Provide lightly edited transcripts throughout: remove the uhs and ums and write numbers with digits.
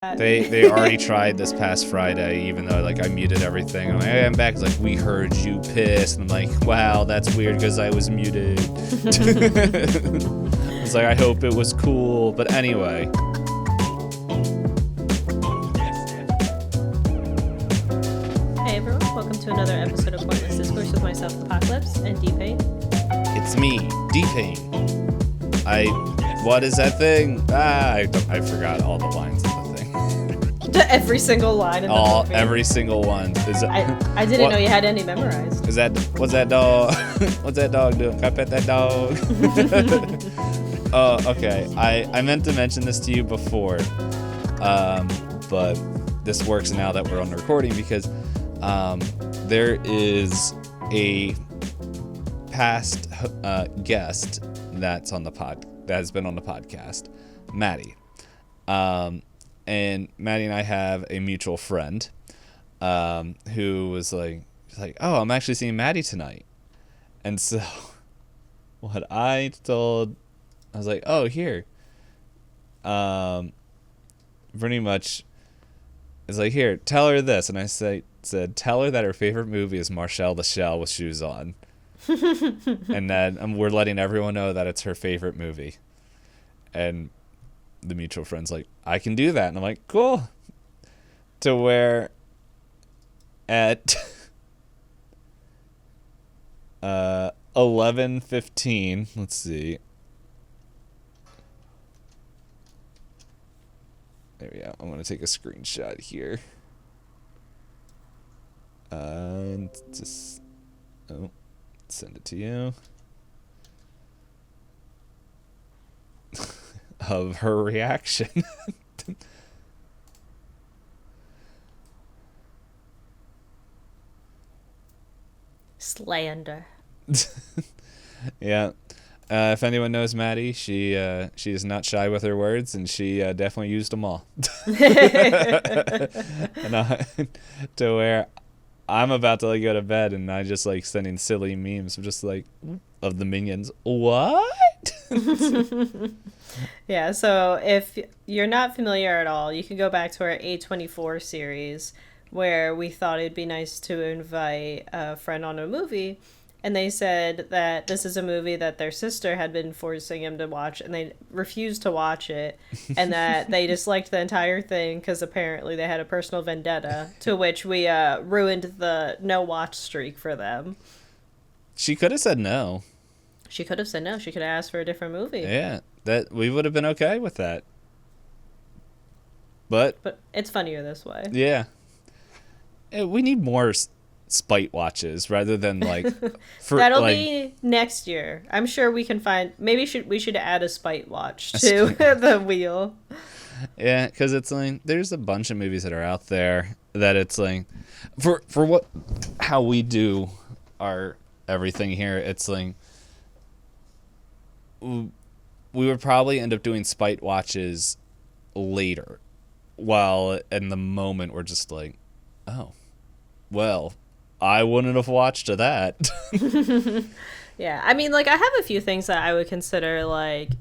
They already tried this past Friday, even though like I muted everything. I'm like, hey, I'm back. It's like, we heard you pissed. And I'm like, wow, that's weird because I was muted. It's like, I hope it was cool. But anyway. Hey everyone, welcome to another episode of Pointless Discourse with myself, Hoppocalypse, and Itisdpayne. It's me, Itisdpayne. What is that thing? I forgot all the lines of the thing. Every single line in the movie. Every single one. I didn't know you had any memorized. What's that dog? What's that dog doing? Can I pet that dog? Okay. I meant to mention this to you before, but this works now that we're on the recording because there is a past guest that's on the that has been on the podcast, Maddie. And Maddie and I have a mutual friend who was like, oh, I'm actually seeing Maddie tonight. And so what I was like, oh, here. Pretty much, it's like, here, tell her this. And I said, tell her that her favorite movie is Marcel the Shell with Shoes On. And then we're letting everyone know that it's her favorite movie. And the mutual friend's like, I can do that. And I'm like, cool. To where at 11:15, let's see. There we go. I'm going to take a screenshot here. Send it to you. Of her reaction. Slander. Yeah. If anyone knows Maddie, she is not shy with her words, and she definitely used them all. And to where I'm about to like go to bed, and I just like sending silly memes. I'm just like, of the Minions. What? Yeah, so if you're not familiar at all, you can go back to our A24 series where we thought it'd be nice to invite a friend on a movie. And they said that this is a movie that their sister had been forcing him to watch, and they refused to watch it, and that they disliked the entire thing because apparently they had a personal vendetta, to which we ruined the no-watch streak for them. She could have said no. She could have said no. She could have asked for a different movie. Yeah, that we would have been okay with that. But it's funnier this way. Yeah. We need more spite watches rather than like that'll be next year. I'm sure we can find. Maybe we should add a spite watch to the wheel. Yeah, because it's like there's a bunch of movies that are out there that it's like for how we do our everything here. It's like we would probably end up doing spite watches later, while in the moment we're just like, oh, well, I wouldn't have watched that. Yeah, I mean, like, I have a few things that I would consider, like,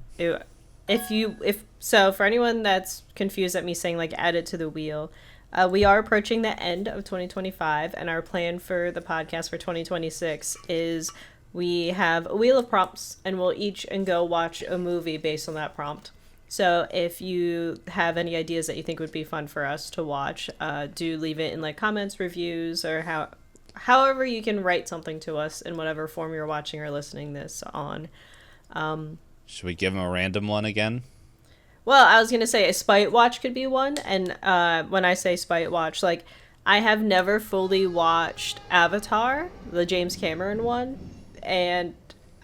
so for anyone that's confused at me saying, like, add it to the wheel, we are approaching the end of 2025, and our plan for the podcast for 2026 is we have a wheel of prompts, and we'll each go watch a movie based on that prompt. So if you have any ideas that you think would be fun for us to watch, do leave it in like comments, reviews, or however you can write something to us in whatever form you're watching or listening this on. Should we give them a random one again? Well, I was going to say a spite watch could be one. And when I say spite watch, like I have never fully watched Avatar, the James Cameron one. And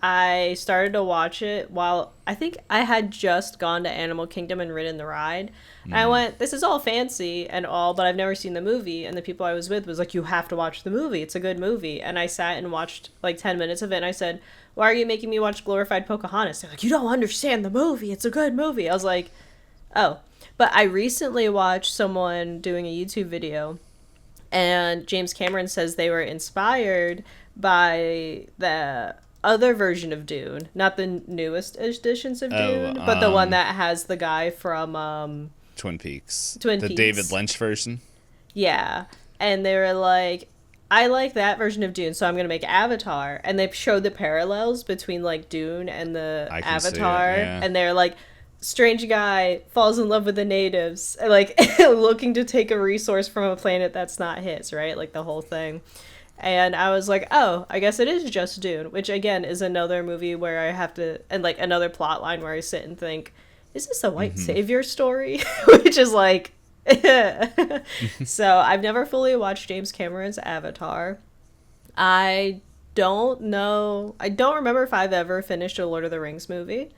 I started to watch it while I think I had just gone to Animal Kingdom and ridden the ride. And I went, this is all fancy and all, but I've never seen the movie. And the people I was with was like, you have to watch the movie. It's a good movie. And I sat and watched like 10 minutes of it. And I said, why are you making me watch glorified Pocahontas? They're like, you don't understand the movie. It's a good movie. I was like, oh. But I recently watched someone doing a YouTube video. And James Cameron says they were inspired by the other version of Dune, not the newest editions of Dune, but the one that has the guy from Twin Peaks? Twin the Peaks. David Lynch version? Yeah. And they were like, I like that version of Dune, so I'm going to make Avatar. And they showed the parallels between, like, Dune and the I can Avatar. see it, yeah. And they're like, strange guy falls in love with the natives, like, looking to take a resource from a planet that's not his, right? Like, the whole thing. And I was like, oh, I guess it is just Dune, which, again, is another movie where I have to, and, like, another plot line where I sit and think, is this a white savior story? Which is like... So I've never fully watched James Cameron's Avatar. I don't remember if I've ever finished a Lord of the Rings movie.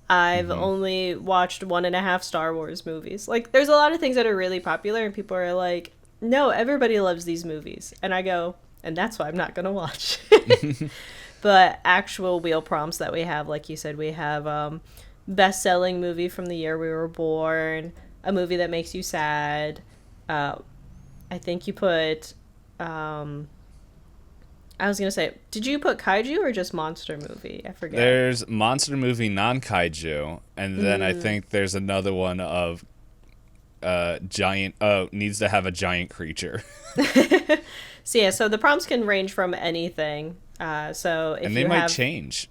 I've only watched 1.5 Star Wars movies. Like, there's a lot of things that are really popular and people are like, no, everybody loves these movies. And I go, and that's why I'm not gonna watch. But actual wheel prompts that we have, like you said, we have best-selling movie from the year we were born, a movie that makes you sad. I think you put, I was going to say, did you put kaiju or just monster movie? I forget. There's monster movie non-kaiju, and then I think there's another one of giant, needs to have a giant creature. So yeah, so the prompts can range from anything. So if and they might change.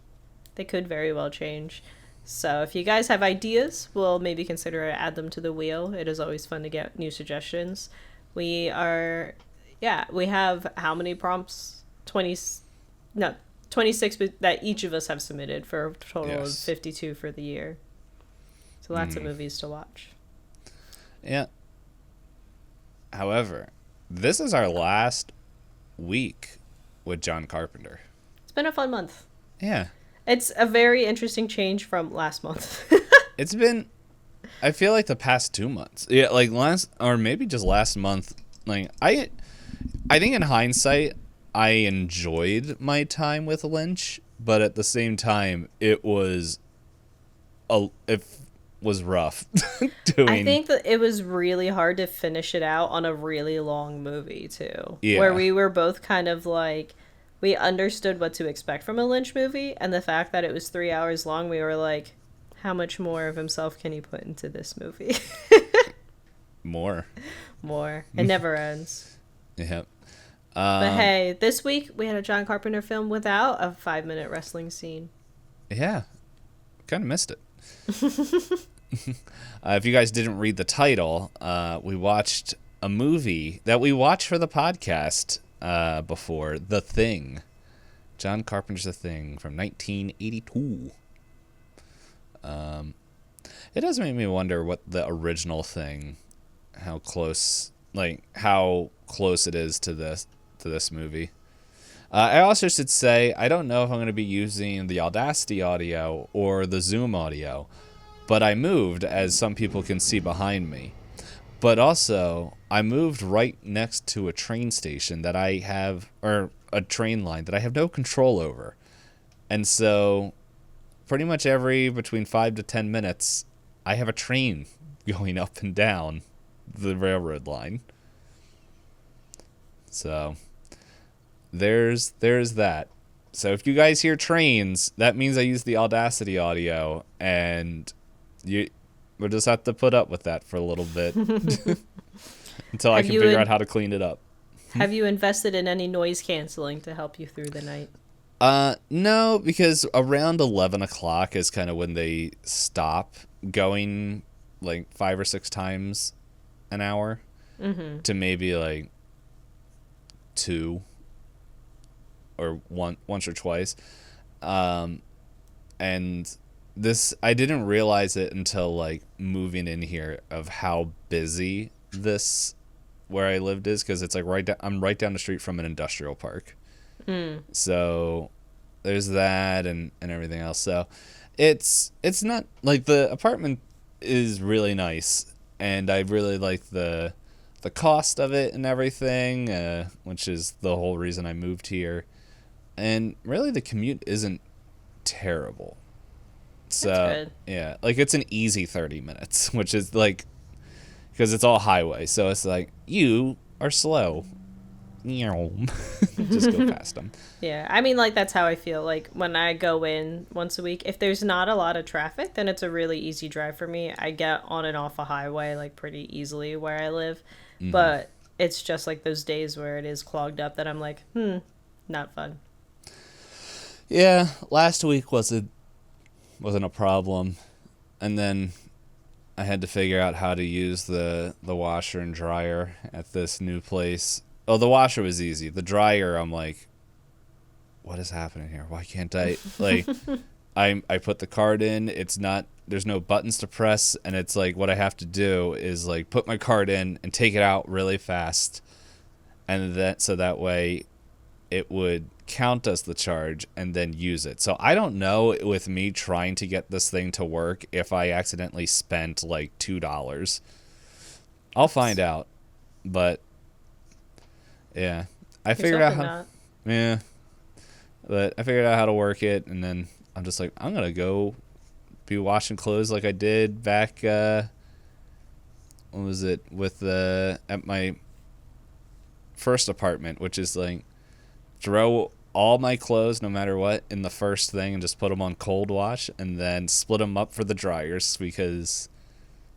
They could very well change. So if you guys have ideas, we'll maybe consider add them to the wheel. It is always fun to get new suggestions. We have how many prompts? 26 that each of us have submitted for a total of 52 for the year. So lots of movies to watch. Yeah. However, this is our last week with John Carpenter. It's been a fun month. Yeah. It's a very interesting change from last month. It's been, I feel like the past 2 months. Yeah, like maybe just last month. Like I think in hindsight, I enjoyed my time with Lynch, but at the same time, it was rough doing. I think that it was really hard to finish it out on a really long movie too. Yeah. Where we were both kind of like, we understood what to expect from a Lynch movie, and the fact that it was 3 hours long, we were like, how much more of himself can he put into this movie? More. It never ends. Yeah. But hey, this week we had a John Carpenter film without a 5-minute wrestling scene. Yeah. Kind of missed it. If you guys didn't read the title, we watched a movie that we watched for the podcast before, The Thing. John Carpenter's The Thing from 1982. It does make me wonder what the original Thing, how close it is to this movie. I also should say, I don't know if I'm going to be using the Audacity audio or the Zoom audio, but I moved, as some people can see behind me. But also, I moved right next to a train station or a train line that I have no control over. And so, pretty much between 5 to 10 minutes, I have a train going up and down the railroad line. So, there's that. So if you guys hear trains, that means I use the Audacity audio, and we'll just have to put up with that for a little bit until I can figure out how to clean it up. Have you invested in any noise canceling to help you through the night? No, because around 11 o'clock is kind of when they stop going, like 5 or 6 times an hour to maybe like 2 or once or twice. And this, I didn't realize it until like moving in here of how busy this where I lived is, because it's like I'm right down the street from an industrial park. So there's that and everything else. So it's not like, the apartment is really nice, and I really like the cost of it and everything, which is the whole reason I moved here. And really the commute isn't terrible. So That's good. yeah, like it's an easy 30 minutes, which is like, because it's all highway, so it's like, you are slow. just go past them. Yeah, I mean, like, that's how I feel. Like, when I go in once a week, if there's not a lot of traffic, then it's a really easy drive for me. I get on and off a highway, like, pretty easily where I live. But it's just, like, those days where it is clogged up that I'm like, not fun. Yeah, last week wasn't a problem. And then I had to figure out how to use the washer and dryer at this new place. Oh, the washer was easy. The dryer, I'm like, what is happening here? Why can't I, like, I put the card in, there's no buttons to press, and it's like, what I have to do is, like, put my card in and take it out really fast, and so that way it would count as the charge and then use it. So I don't know, with me trying to get this thing to work, if I accidentally spent like $2. I'll find out. But yeah, I figured out how. Yeah, but I figured out how to work it, and then I'm just like, I'm gonna go be washing clothes like I did back. What was it at my first apartment, which is like, throw all my clothes, no matter what, in the first thing and just put them on cold wash, and then split them up for the dryers, because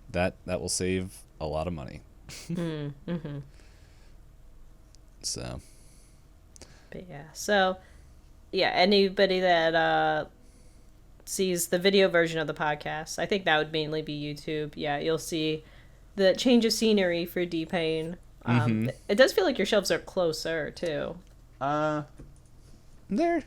that will save a lot of money. So. But yeah, anybody that sees the video version of the podcast, I think that would mainly be YouTube. Yeah, you'll see the change of scenery for Dpayne. It does feel like your shelves are closer too. They're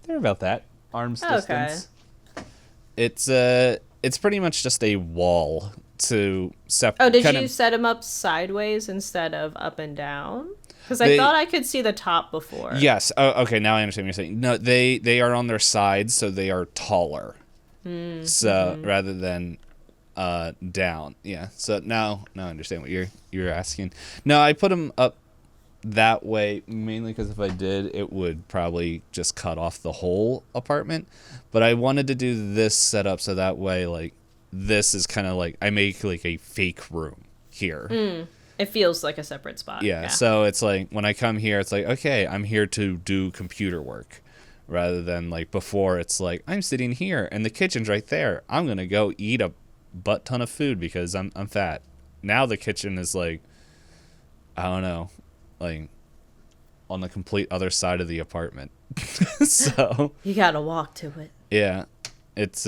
about that arm's distance. Okay. It's pretty much just a wall to separate. Oh, did you set them up sideways instead of up and down? Because I thought I could see the top before. Yes. Oh, okay. Now I understand what you're saying. No, they are on their sides, so they are taller. So rather than down. Yeah. So now I understand what you're asking. No, I put them up that way mainly because if I did, it would probably just cut off the whole apartment. But I wanted to do this setup so that way, like, this is kind of like I make like a fake room here. It feels like a separate spot. Yeah. So it's like when I come here, it's like, okay, I'm here to do computer work, rather than like before. It's like, I'm sitting here and the kitchen's right there. I'm gonna go eat a butt ton of food because I'm fat. Now the kitchen is like, I don't know, like on the complete other side of the apartment. So you gotta walk to it. Yeah, it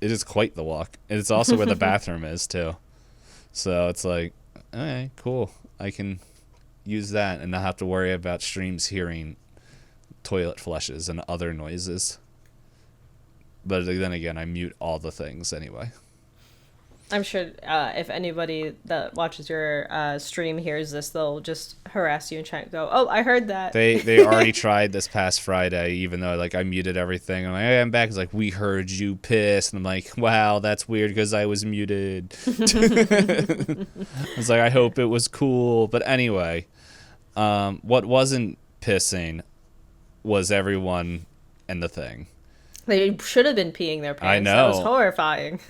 is quite the walk. And it's also where the bathroom is too. So it's like, okay, cool. I can use that and not have to worry about streams hearing toilet flushes and other noises. But then again, I mute all the things anyway. I'm sure if anybody that watches your stream hears this, they'll just harass you and try to go, oh, I heard that. They already tried this past Friday, even though like I muted everything. I'm like, hey, I'm back. It's like, we heard you piss. And I'm like, wow, that's weird because I was muted. I was like, I hope it was cool. But anyway, what wasn't pissing was everyone and the thing. They should have been peeing their pants. I know. That was horrifying.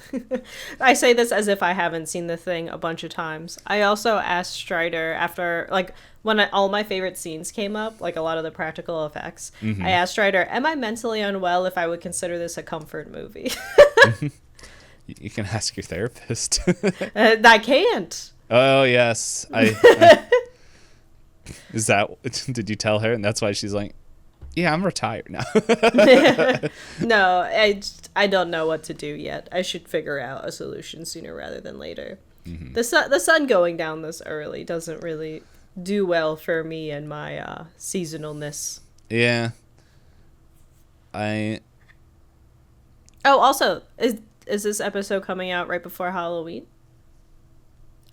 I say this as if I haven't seen the thing a bunch of times. I also asked Strider after, like, when all my favorite scenes came up, like a lot of the practical effects, I asked Strider, am I mentally unwell if I would consider this a comfort movie? You can ask your therapist. I can't. Oh, yes. Is that, did you tell her? And that's why she's like, yeah, I'm retired now. No, I don't know what to do yet. I should figure out a solution sooner rather than later. The sun going down this early doesn't really do well for me and my seasonalness. Yeah. Oh, also, is this episode coming out right before Halloween?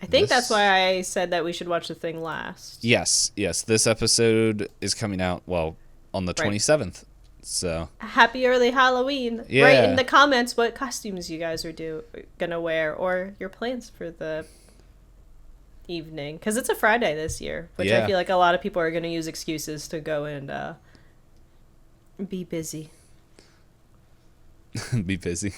I think that's why I said that we should watch the thing last. Yes. This episode is coming out, well, on the 27th. So happy early Halloween. Yeah. Write in the comments what costumes you guys are gonna wear or your plans for the evening, because it's a Friday this year, which I feel like a lot of people are gonna use excuses to go and be busy. Be busy.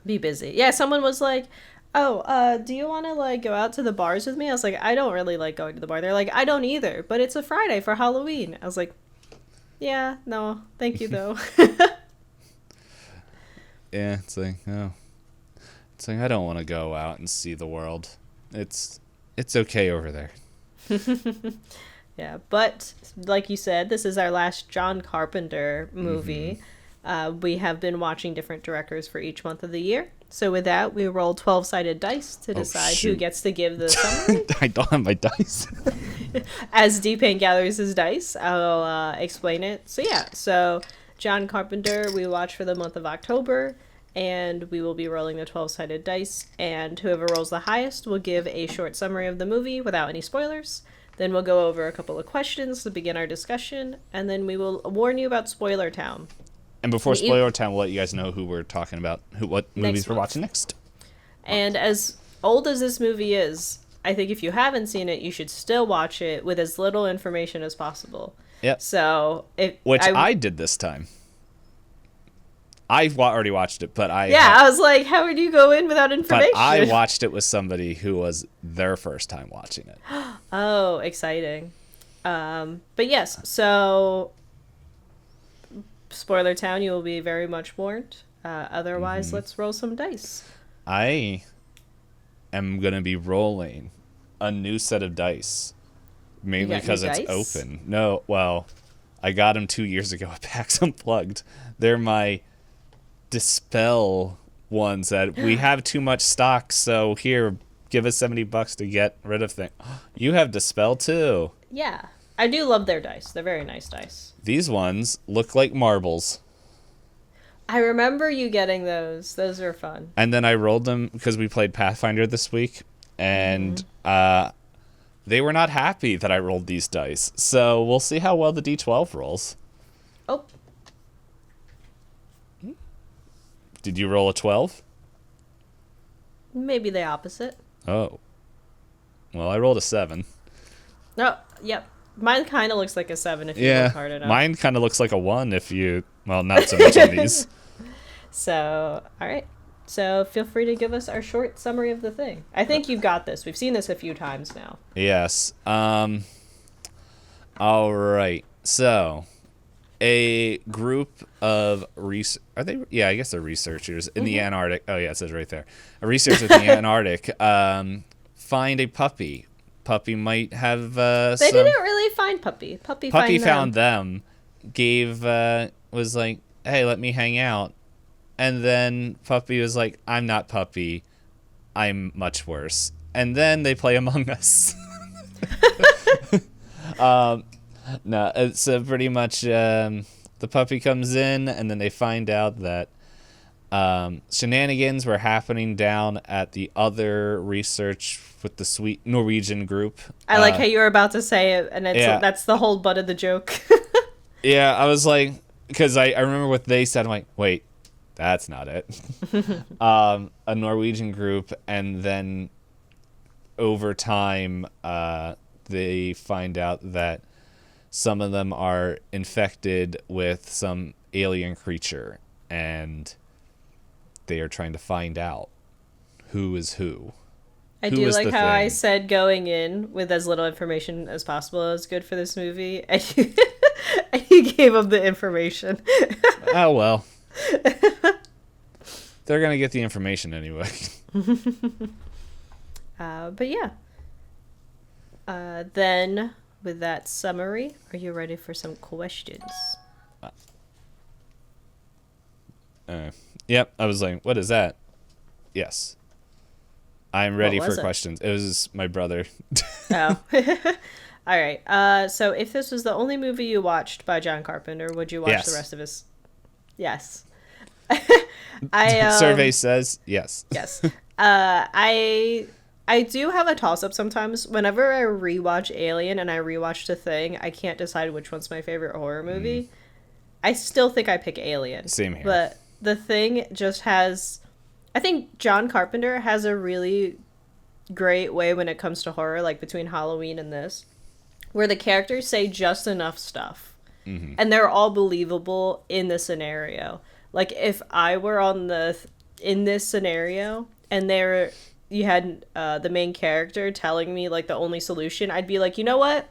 Be busy. Yeah, someone was like, oh, do you want to like go out to the bars with me? I was like, I don't really like going to the bar. They're like, I don't either, but it's a Friday for Halloween. I was like, yeah, no, thank you though. Yeah, it's like, oh. It's like, I don't want to go out and see the world. It's okay over there. Yeah, but like you said, this is our last John Carpenter movie. We have been watching different directors for each month of the year. So with that, we roll 12-sided dice to decide who gets to give the summary. I don't have my dice. As Dpayne gathers his dice, I'll explain it. So yeah, so John Carpenter, we watch for the month of October, and we will be rolling the 12-sided dice, and whoever rolls the highest will give a short summary of the movie without any spoilers. Then we'll go over a couple of questions to begin our discussion, and then we will warn you about Spoiler Town. And before Spoiler Town, we'll let you guys know who we're talking about, what movies we're watching next. And as old as this movie is, I think if you haven't seen it, you should still watch it with as little information as possible. Yep. So which I did this time. I already watched it, but I was like, how would you go in without information? But I watched it with somebody who was their first time watching it. Oh, exciting. But yes, so Spoiler Town, you will be very much warned. Otherwise, let's roll some dice. I am going to be rolling a new set of dice. Mainly because it's open. No, well, I got them 2 years ago at PAX Unplugged. They're my Dispel ones that we have too much stock, so here, give us $70 to get rid of things. You have Dispel too. Yeah, I do love their dice. They're very nice dice. These ones look like marbles. I remember you getting those. Those are fun. And then I rolled them because we played Pathfinder this week, and they were not happy that I rolled these dice. So we'll see how well the D12 rolls. Oh. Did you roll a 12? Maybe the opposite. Oh. Well, I rolled a 7. Oh, yep. Mine kind of looks like a 7 if you look hard enough. Mine kind of looks like a 1 if you... Well, not so much on these. So, all right. So feel free to give us our short summary of the thing. I think you've got this. We've seen this a few times now. Yes. All right. So... A group of are they? Yeah, I guess they're researchers in the Antarctic. Oh yeah, it says right there. A researcher in the Antarctic find a puppy. Puppy might have. They didn't really find puppy. Puppy found them. Gave was like, hey, let me hang out, and then Puppy was like, I'm not Puppy, I'm much worse. And then they play Among Us. No, it's pretty much the puppy comes in, and then they find out that shenanigans were happening down at the other research with the sweet Norwegian group. I like how you were about to say it, and that's the whole butt of the joke. Yeah, I was like, because I remember what they said. I'm like, wait, that's not it. A Norwegian group, and then over time, they find out that some of them are infected with some alien creature, and they are trying to find out who is who. I do like how I said going in with as little information as possible is good for this movie, and you gave them the information. Oh, well. They're going to get the information anyway. But yeah. Then... With that summary, are you ready for some questions? Yep, I was like, what is that? Yes. I'm ready for it? questions. It was my brother. Oh. All right. So if this was the only movie you watched by John Carpenter, would you watch the rest of his... Yes. Survey says yes. Yes. I do have a toss-up sometimes. Whenever I rewatch Alien and I rewatch The Thing, I can't decide which one's my favorite horror movie. I still think I pick Alien. Same here. But The Thing just has... I think John Carpenter has a really great way when it comes to horror, like between Halloween and this, where the characters say just enough stuff. Mm-hmm. And they're all believable in the scenario. Like, if I were in this scenario and they're you had the main character telling me like the only solution, I'd be like, you know what?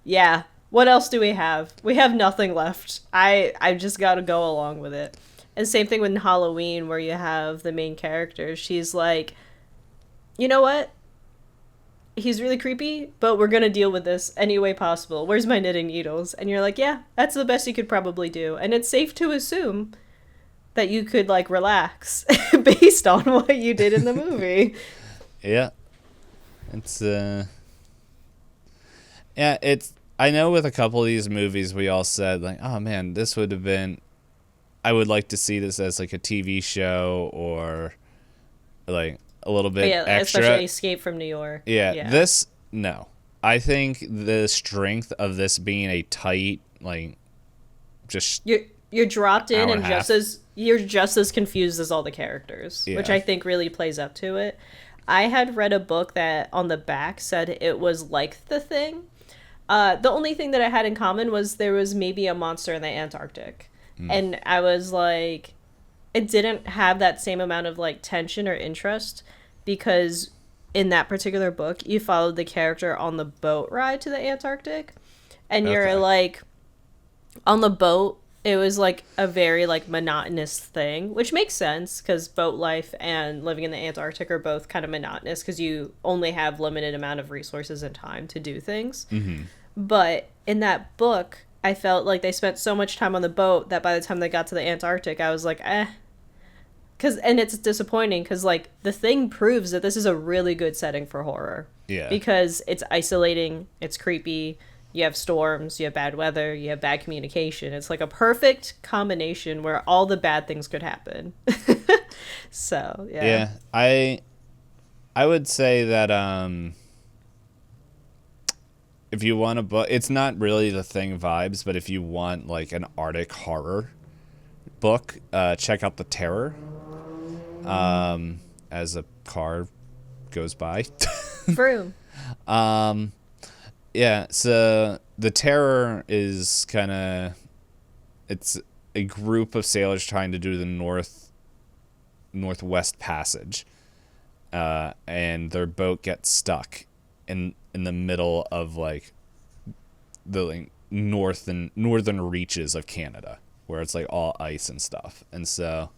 Yeah. What else do we have? We have nothing left. I just got to go along with it. And same thing with Halloween, where you have the main character. She's like, you know what? He's really creepy, but we're gonna deal with this any way possible. Where's my knitting needles? And you're like, yeah, that's the best you could probably do. And it's safe to assume that you could like relax based on what you did in the movie. Yeah. It's yeah, it's I know with a couple of these movies we all said like, oh man, this would have been I would like to see this as like a TV show or like a little bit extra. Especially Escape from New York. Yeah, this no. I think the strength of this being a tight like just you're dropped in and half. you're just as confused as all the characters, which I think really plays up to it. I had read a book that on the back said it was like The Thing. The only thing that it had in common was there was maybe a monster in the Antarctic. And I was like, it didn't have that same amount of like tension or interest because in that particular book, you followed the character on the boat ride to the Antarctic. And you're like, on the boat, it was like a very like monotonous thing, which makes sense because boat life and living in the Antarctic are both kind of monotonous because you only have limited amount of resources and time to do things. Mm-hmm. But in that book, I felt like they spent so much time on the boat that by the time they got to the Antarctic, I was like, and it's disappointing because like The Thing proves that this is a really good setting for horror. Yeah. Because it's isolating, it's creepy. You have storms, you have bad weather, you have bad communication. It's like a perfect combination where all the bad things could happen. So, yeah. Yeah, I would say that if you want a book, it's not really The Thing vibes, but if you want like an Arctic horror book, check out The Terror. As a car goes by. Vroom. Yeah, so The Terror is kind of it's a group of sailors trying to do the Northwest Passage, and their boat gets stuck in the middle of like the like, northern reaches of Canada, where it's like all ice and stuff, and so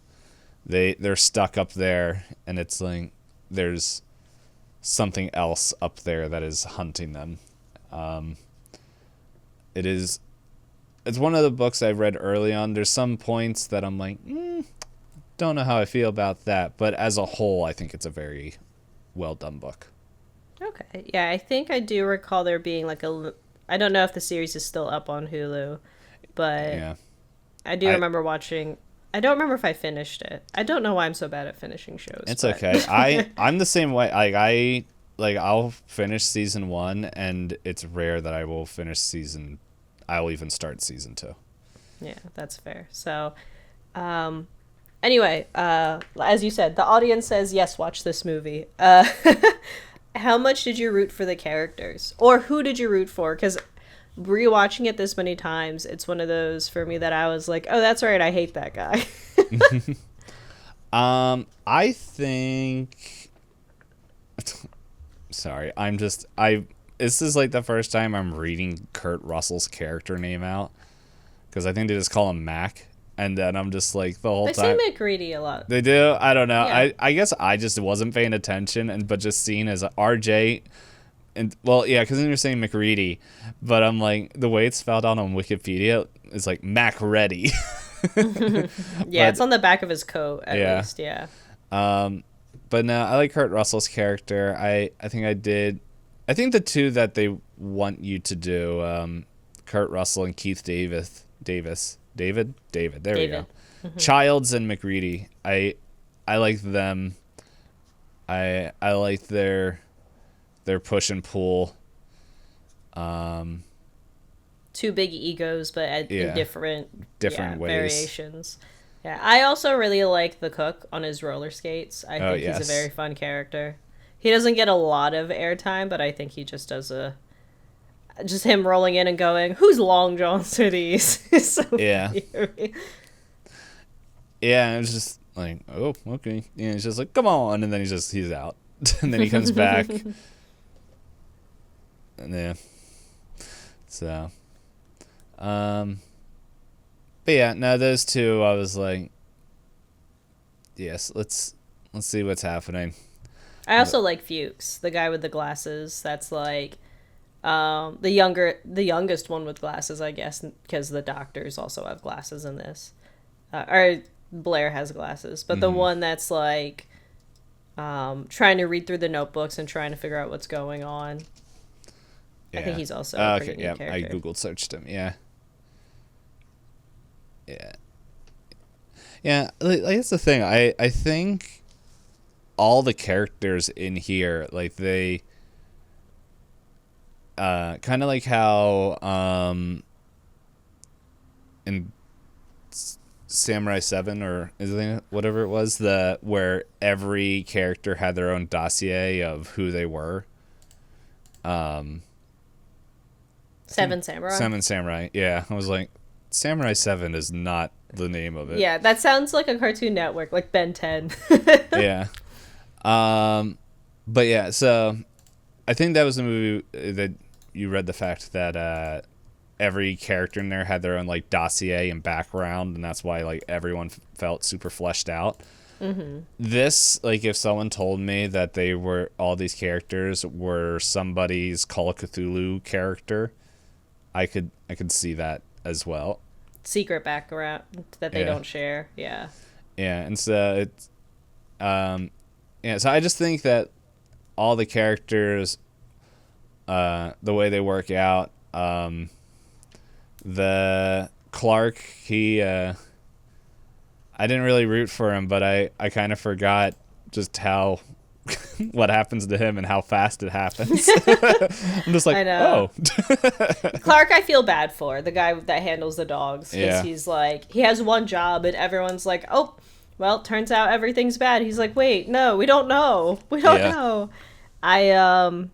they're stuck up there, and it's like there's something else up there that is hunting them. It's one of the books I've read early on. There's some points that I'm like, don't know how I feel about that, but as a whole, I think it's a very well done book. Okay. Yeah, I think I do recall there being like I don't know if the series is still up on Hulu, but yeah. I do remember watching. I don't remember if I finished it. I don't know why I'm so bad at finishing shows. It's okay. I'm the same way. I'll finish season 1, and it's rare that I will I'll even start season 2. Yeah, that's fair. So, anyway, as you said, the audience says, yes, watch this movie. How much did you root for the characters? Or who did you root for? Because rewatching it this many times, it's one of those for me that I was like, oh, that's right, I hate that guy. I think... Sorry, this is like the first time I'm reading Kurt Russell's character name out, because I think they just call him Mac, and then I'm just like the whole time. They say McReady a lot. They do? I don't know. Yeah. I guess I just wasn't paying attention, but just seeing as RJ, and well, yeah, because then you're saying McReady, but I'm like, the way it's spelled out on Wikipedia is like Mac Ready. Yeah, it's on the back of his coat at least. Yeah. But no, I like Kurt Russell's character. I think the two that they want you to do, Kurt Russell and Keith David. There we go. Mm-hmm. Childs and McReady. I like them. I like their push and pull. Two big egos, but in different ways. Variations. Yeah, I also really like the cook on his roller skates. I think he's a very fun character. He doesn't get a lot of airtime, but I think he just does just him rolling in and going, whose long johns are these? So yeah. Yeah, it's just like, oh, okay. Yeah, it's just like, come on, and then he's out. and then he comes back. And yeah. So, but yeah, no, those two, I was like, yes, let's see what's happening. I also like Fuchs, the guy with the glasses. That's like the youngest one with glasses, I guess, because the doctors also have glasses in this. Or Blair has glasses, but the one that's like trying to read through the notebooks and trying to figure out what's going on. Yeah. I think he's also a pretty neat character. I Googled searched him. Yeah. Like that's the thing. I think all the characters in here, like they kind of like how in Samurai 7 or is it whatever it was, where every character had their own dossier of who they were. Seven Samurai. Yeah, I was like, Samurai 7 is not the name of it. Yeah, that sounds like a Cartoon Network, like Ben 10. Yeah. But yeah, so I think that was the movie that you read the fact that every character in there had their own like dossier and background, and that's why like everyone felt super fleshed out. This, like, if someone told me that all these characters were somebody's Call of Cthulhu character, I could see that as well. Secret background that they don't share. Yeah. Yeah, and so it's so I just think that all the characters, the way they work out, the Clark, he I didn't really root for him, but I kind of forgot just how what happens to him and how fast it happens. I'm just like, oh. Clark, I feel bad for, the guy that handles the dogs, because he's like, he has one job and everyone's like, oh, well, turns out everything's bad. He's like, wait, no, we don't know. We don't know. I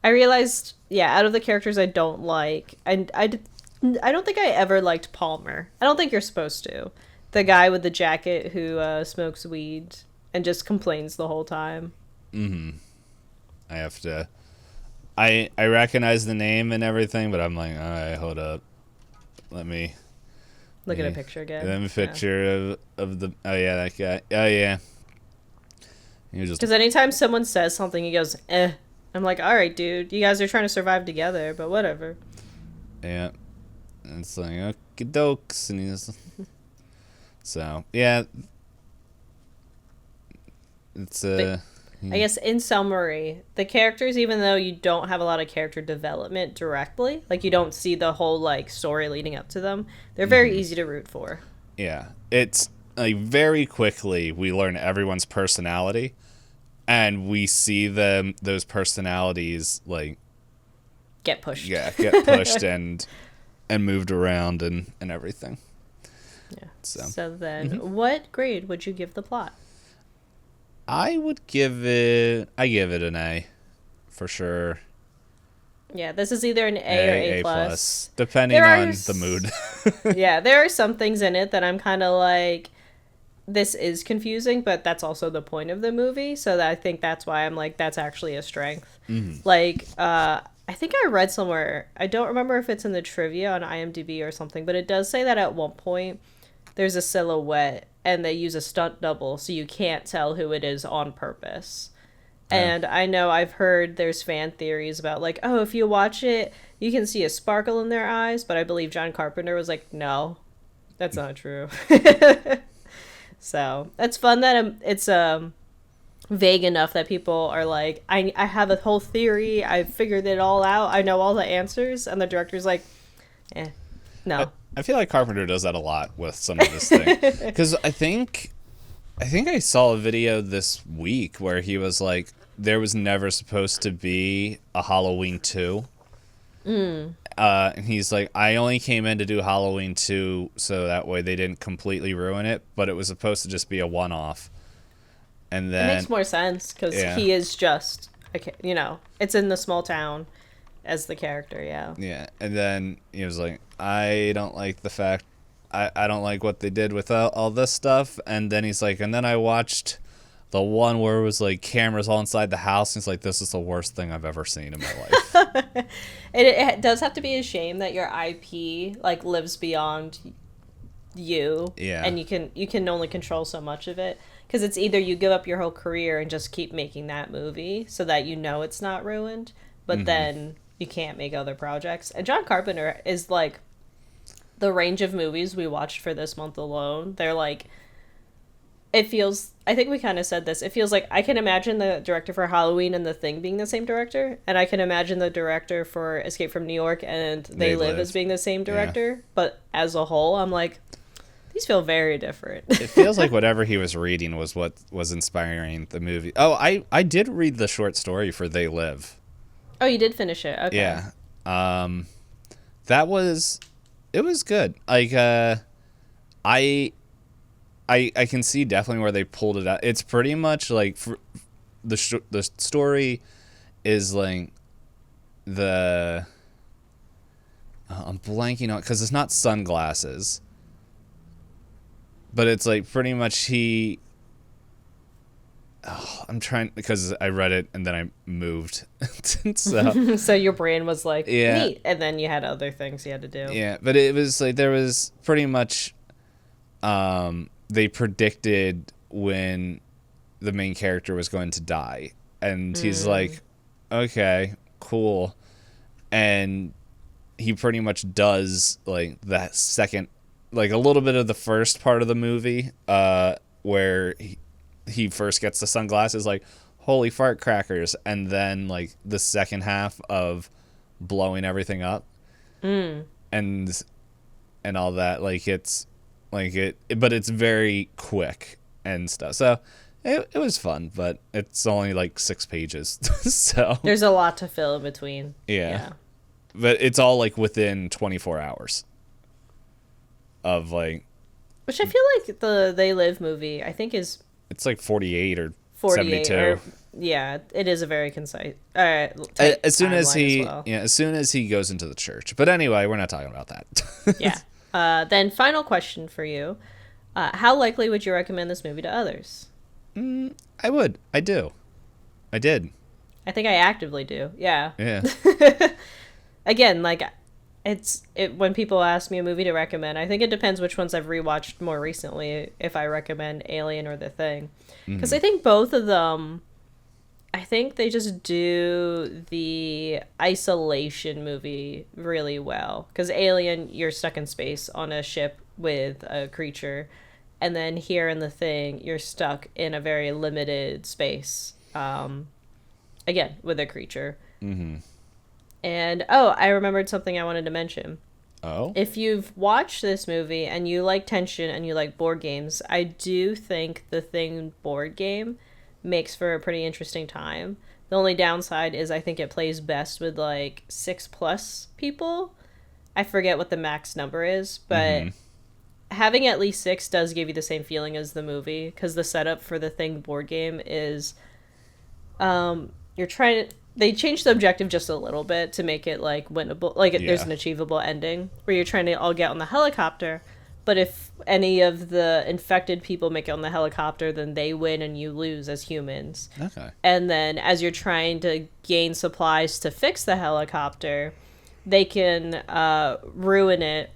realized, out of the characters I don't like, and I don't think I ever liked Palmer. I don't think you're supposed to. The guy with the jacket who smokes weed and just complains the whole time. I have to. I recognize the name and everything, but I'm like, all right, hold up. Let me look at a picture again. Let me picture of the. Oh yeah, that guy. Oh yeah. Because anytime someone says something, he goes, "Eh." I'm like, all right, dude. You guys are trying to survive together, but whatever. Yeah. And it's like, okay, dokes, and he's. So yeah. It's I guess in summary, the characters, even though you don't have a lot of character development directly, like you don't see the whole like story leading up to them, they're very easy to root for. Yeah. It's like very quickly we learn everyone's personality and we see those personalities like get pushed. Yeah, get pushed and moved around and everything. Yeah. So then what grade would you give the plot? I give it an A, for sure. Yeah, this is either an A or A plus, depending on the mood. Yeah, there are some things in it that I'm kind of like, this is confusing, but that's also the point of the movie. So that I think that's why I'm like, that's actually a strength. Like, I think I read somewhere, I don't remember if it's in the trivia on IMDb or something, but it does say that at one point there's a silhouette and they use a stunt double so you can't tell who it is on purpose. And I know I've heard there's fan theories about like, oh, if you watch it, you can see a sparkle in their eyes. But I believe John Carpenter was like, no, that's not true. So it's fun that it's vague enough that people are like, I have a whole theory. I figured it all out. I know all the answers. And the director's like, no. I feel like Carpenter does that a lot with some of this thing. Because I think I saw a video this week where he was like, there was never supposed to be a Halloween 2. And he's like, I only came in to do Halloween 2 so that way they didn't completely ruin it, but it was supposed to just be a one-off. And then it makes more sense because he is just, it's in the small town as the character, Yeah, and then he was like, I don't like the fact, I don't like what they did with all this stuff. And then he's like, and then I watched The one where it was like cameras all inside the house, and it's like, this is the worst thing I've ever seen in my life. It does have to be a shame that your IP like lives beyond you, Yeah. and you can only control so much of it, because it's either you give up your whole career and just keep making that movie so that you know it's not ruined, but then you can't make other projects. And John Carpenter is like, the range of movies we watched for this month alone, they're like, it feels, I think we kind of said this, it feels like I can imagine the director for Halloween and The Thing being the same director, and I can imagine the director for Escape from New York and They Live as being the same director, but as a whole I'm like, these feel very different. It feels like whatever he was reading was what was inspiring the movie. Oh, I did read the short story for They Live. Oh, you did finish it. Okay. Yeah. That was, it was good. Like, I can see definitely where they pulled it out. It's pretty much like the story is like I'm blanking on, because it's not sunglasses, but it's like pretty much I'm trying, because I read it and then I moved. So So your brain was like, Yeah. neat, and then you had other things you had to do. yeah, but it was like there was pretty much they predicted when the main character was going to die, and he's like, okay, cool, and he pretty much does like that second, like a little bit of the first part of the movie, where he first gets the sunglasses, like, holy fart crackers, and then like the second half of blowing everything up, and all that, like it's like but it's very quick and stuff. So it was fun, but it's only like 6 pages. So There's a lot to fill in between. yeah. But it's all like within 24 hours of like, Which I feel like the They Live movie, I think, is it's like 48 or 48. 72. Or, yeah, it is a very concise. As soon as he, as well. as soon as he goes into the church. But anyway, we're not talking about that. Yeah. Then final question for you: how likely would you recommend this movie to others? I would. I do. I did. I think I actively do. Yeah. Yeah. Again, like, when people ask me a movie to recommend, I think it depends which ones I've rewatched more recently, if I recommend Alien or The Thing, because I think both of them, I think they just do the isolation movie really well. Because Alien, you're stuck in space on a ship with a creature, and then here in The Thing, you're stuck in a very limited space, again with a creature. And I remembered something I wanted to mention. Oh. If you've watched this movie and you like tension and you like board games, I do think The Thing board game makes for a pretty interesting time. The only downside is I think it plays best with like 6+ people. I forget what the max number is, but having at least 6 does give you the same feeling as the movie, because the setup for The Thing board game is you're trying to, they changed the objective just a little bit to make it like winnable, like there's an achievable ending where you're trying to all get on the helicopter, but if any of the infected people make it on the helicopter, then they win and you lose as humans. Okay. And then as you're trying to gain supplies to fix the helicopter, they can ruin it,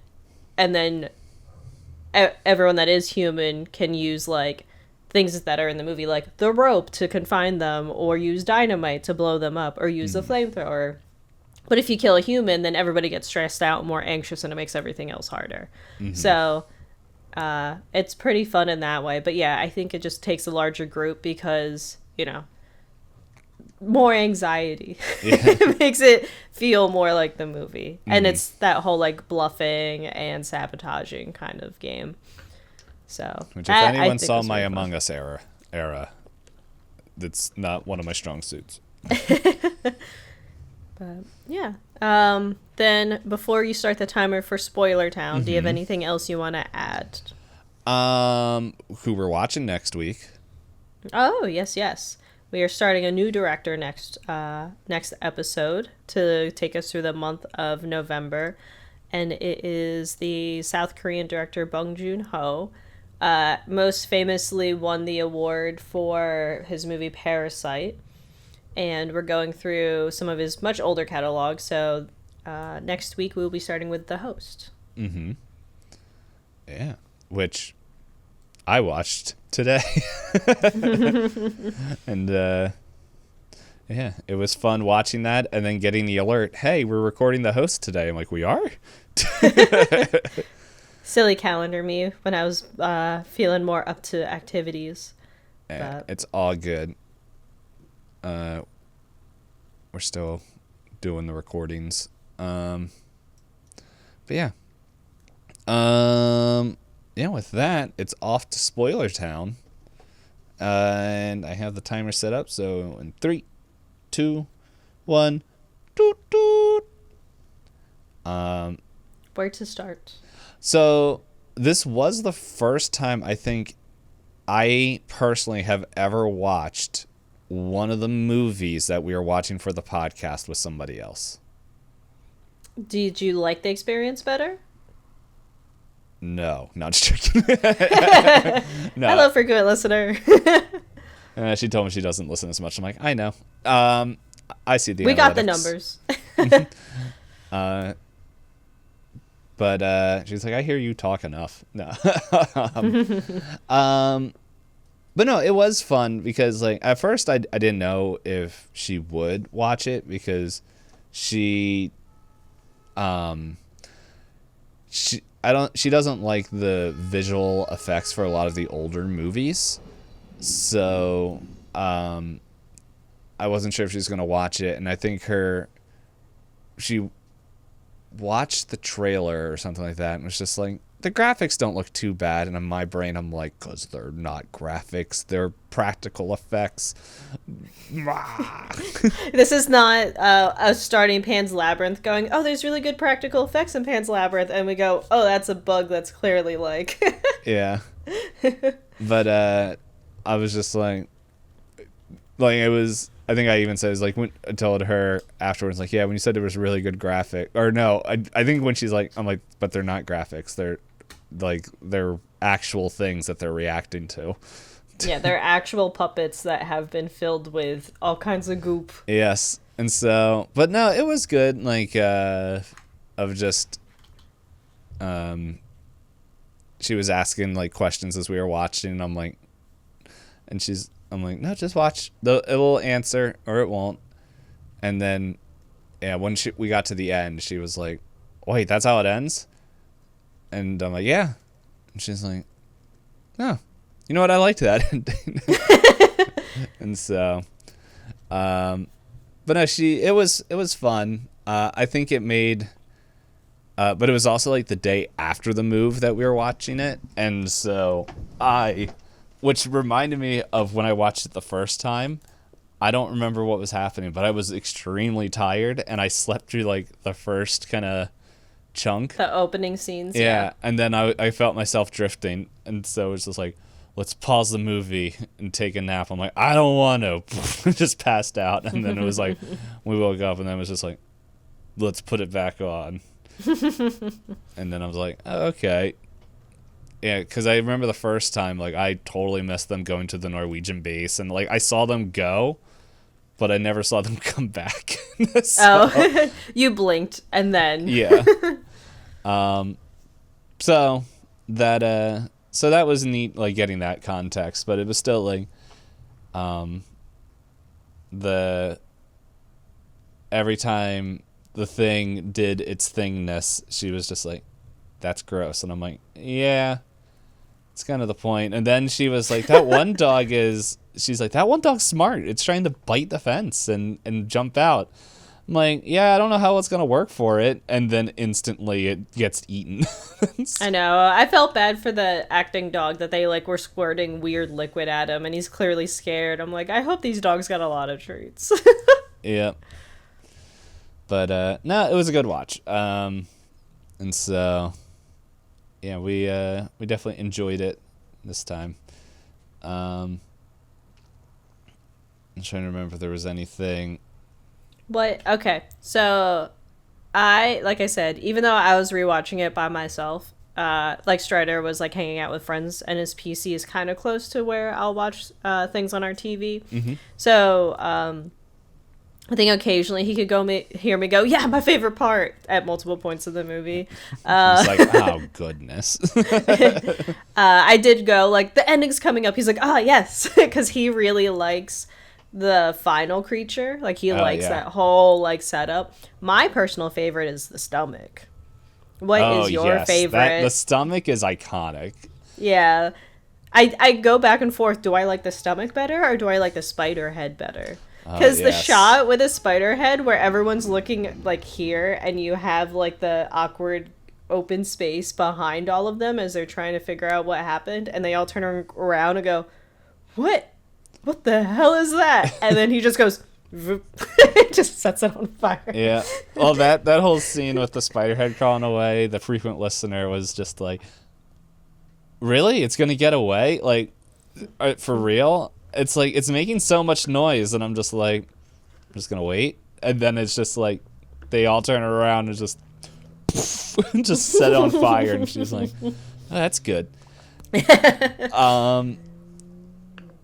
and then everyone that is human can use like things that are in the movie, like the rope to confine them, or use dynamite to blow them up, or use the flamethrower. But if you kill a human, then everybody gets stressed out, more anxious, and it makes everything else harder. So it's pretty fun in that way. But yeah, I think it just takes a larger group because, more anxiety. It makes it feel more like the movie. And it's that whole like bluffing and sabotaging kind of game. So, Which, if anyone saw my Among Us era, that's not one of my strong suits. But yeah. Then before you start the timer for Spoiler Town, do you have anything else you want to add? Who we're watching next week? Oh, yes. We are starting a new director next episode to take us through the month of November, and it is the South Korean director Bong Joon-ho. most famously won the award for his movie Parasite. And we're going through some of his much older catalog. So next week we'll be starting with The Host. Mm-hmm. Yeah. Which I watched today. And yeah, it was fun watching that and then getting the alert, hey, we're recording The Host today. I'm like, we are? Silly calendar me when I was feeling more up to activities. But it's all good. We're still doing the recordings. But yeah. Yeah, with that, it's off to Spoiler Town. And I have the timer set up, so in 3, 2, 1, doot doot. Where to start? So this was the first time I think I personally have ever watched one of the movies that we were watching for the podcast with somebody else. Did you like the experience better? No, not joking. No. Hello, frequent listener. She told me she doesn't listen as much. I'm like, I know. I see the. We analytics. got the numbers. But she's like, I hear you talk enough. No. But no, it was fun because like at first I didn't know if she would watch it because she doesn't like the visual effects for a lot of the older movies. So I wasn't sure if she was going to watch it, and I think she watched the trailer or something like that and was just like, the graphics don't look too bad. And in my brain I'm like, because they're not graphics, they're practical effects. This is not a starting Pan's Labyrinth going, oh, there's really good practical effects in Pan's Labyrinth, and we go, oh, that's a bug that's clearly like Yeah. But I was just like it was, I think I even said, it was like, when I told her afterwards, like, yeah, when you said there was really good graphic, or no, I think when she's like, I'm like, but they're not graphics, they're like, they're actual things that they're reacting to. Yeah, they're actual puppets that have been filled with all kinds of goop. Yes. And so, but no, it was good, like, of just, she was asking, like, questions as we were watching, and I'm like, no, just watch. It will answer, or it won't. And then, yeah, when we got to the end, she was like, wait, that's how it ends? And I'm like, yeah. And she's like, no. You know what? I liked that ending. And so, but no, it was fun. I think it made, but it was also like the day after the move that we were watching it. And so which reminded me of when I watched it the first time. I don't remember what was happening, but I was extremely tired and I slept through like the first kind of chunk. The opening scenes. Yeah. And then I felt myself drifting. And so it was just like, let's pause the movie and take a nap. I'm like, I don't want to. Just passed out. And then it was like, we woke up and then it was just like, let's put it back on. And then I was like, oh, okay. Yeah, because I remember the first time, like, I totally missed them going to the Norwegian base. And, like, I saw them go, but I never saw them come back. So, oh, you blinked and then. Yeah. So that was neat, like, getting that context. But it was still, like, every time the thing did its thingness, she was just like, that's gross. And I'm like, yeah. It's kind of the point. And then she was like, that one dog's smart. It's trying to bite the fence and jump out. I'm like, yeah, I don't know how it's going to work for it. And then instantly it gets eaten. I know. I felt bad for the acting dog that they like were squirting weird liquid at him and he's clearly scared. I'm like, I hope these dogs got a lot of treats. Yeah. But no, it was a good watch. And so yeah, we definitely enjoyed it this time. I'm trying to remember if there was anything. What? Okay. So like I said, even though I was rewatching it by myself, like Strider was like hanging out with friends, and his PC is kind of close to where I'll watch things on our TV. So I think occasionally he could hear me go, "Yeah, my favorite part," at multiple points of the movie. He's like, oh goodness. I did go like, the ending's coming up. He's like, "Ah, yes," because he really likes the final creature. Like he likes that whole like setup. My personal favorite is the stomach. What is your favorite? The stomach is iconic. Yeah. I go back and forth. Do I like the stomach better or do I like the spider head better? Because the shot with a spider head where everyone's looking like here and you have like the awkward open space behind all of them as they're trying to figure out what happened, and they all turn around and go, what the hell is that? And then he just goes, just sets it on fire. Yeah. Well, that whole scene with the spider head crawling away, the frequent listener was just like, really? It's going to get away? Like, for real? It's like, it's making so much noise, and I'm just like, I'm just going to wait. And then it's just like, they all turn around and just set it on fire. And she's like, oh, that's good.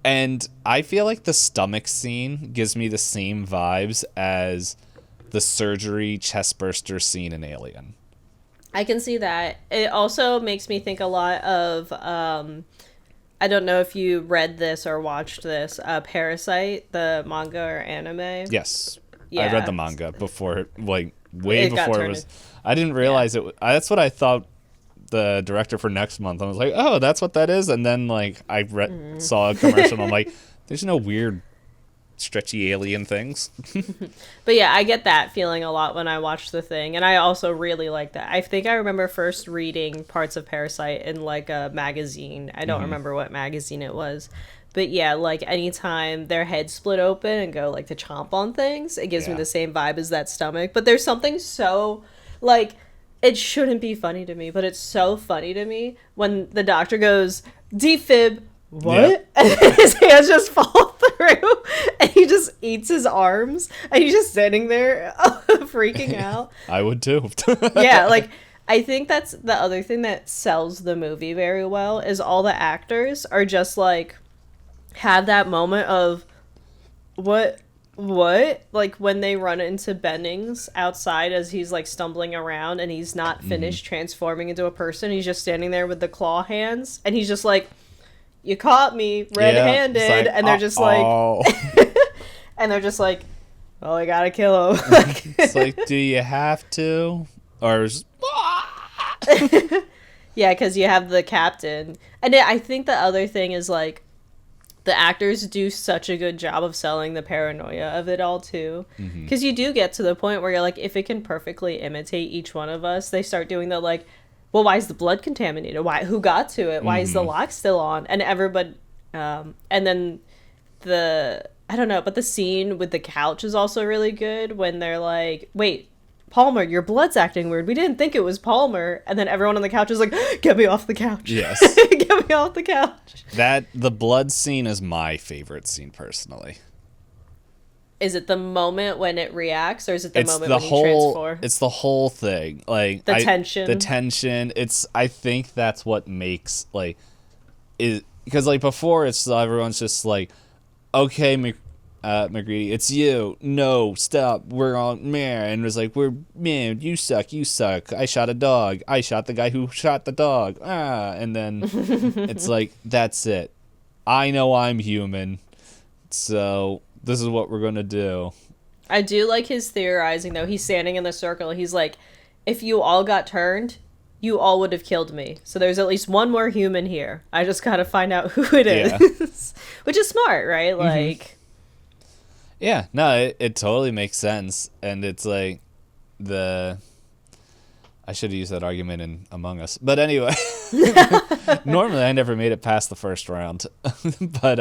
And I feel like the stomach scene gives me the same vibes as the surgery chestburster scene in Alien. I can see that. It also makes me think a lot of, I don't know if you read this or watched this, Parasite, the manga or anime. Yes. Yeah. I read the manga before, like, way before it was... I didn't realize it... That's what I thought the director for next month. I was like, oh, that's what that is? And then, like, I saw a commercial, and I'm like, there's no weird, stretchy alien things. But yeah, I get that feeling a lot when I watch the thing, and I also really like that. I think I remember first reading parts of Parasite in like a magazine. I don't remember what magazine it was, but yeah, like anytime their heads split open and go like to chomp on things, it gives me the same vibe as that stomach. But there's something so like, it shouldn't be funny to me, but it's so funny to me when the doctor goes, defib. What? Yep. And his hands just fall through, and he just eats his arms, and he's just sitting there freaking out. I would too. Yeah, like, I think that's the other thing that sells the movie very well, is all the actors are just like, have that moment of, what? Like, when they run into Bennings outside as he's like stumbling around and he's not finished transforming into a person, he's just standing there with the claw hands, and he's just like, you caught me red-handed. Like, and they're just like, and they're just like, well, I gotta kill him. It's like, do you have to? Or just, yeah, because you have the captain. And I think the other thing is, like, the actors do such a good job of selling the paranoia of it all, too. Because you do get to the point where you're like, if it can perfectly imitate each one of us, they start doing the, like, well, why is the blood contaminated? Who got to it? Why is the lock still on? And everybody, and then I don't know, but the scene with the couch is also really good when they're like, wait, Palmer, your blood's acting weird. We didn't think it was Palmer. And then everyone on the couch is like, get me off the couch. Yes. Get me off the couch. The blood scene is my favorite scene, personally. Is it the moment when it reacts, or is it the moment when he transforms? It's the whole thing. Like, the tension. The tension. I think that's what makes, like, because, like, before, it's everyone's just like, okay, McGreedy, it's you. No, stop. We're on, man. And it was like, man, you suck. I shot a dog. I shot the guy who shot the dog. And then it's like, that's it. I know I'm human. So this is what we're going to do. I do like his theorizing, though. He's standing in the circle. He's like, if you all got turned, you all would have killed me. So there's at least one more human here. I just got to find out who it is. Which is smart, right? Like... Yeah, no, it totally makes sense. And it's like I should have used that argument in Among Us. But anyway, normally I never made it past the first round. But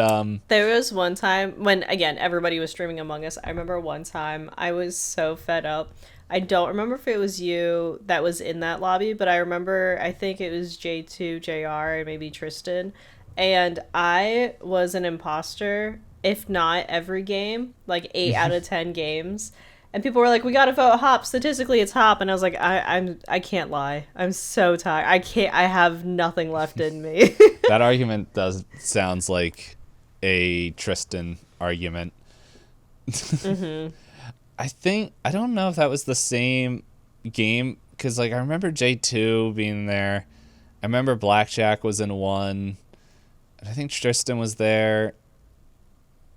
there was one time when, again, everybody was streaming Among Us. I remember one time I was so fed up. I don't remember if it was you that was in that lobby, but I think it was J2, JR, and maybe Tristan. And I was an imposter, if not every game, like 8 out of 10 games. And people were like, "We gotta vote Hop. Statistically, it's Hop." And I was like, I can't lie. I'm so tired. I have nothing left in me." That argument sounds like a Tristan argument. Mm-hmm. I don't know if that was the same game, because like I remember J2 being there. I remember Blackjack was in one. And I think Tristan was there.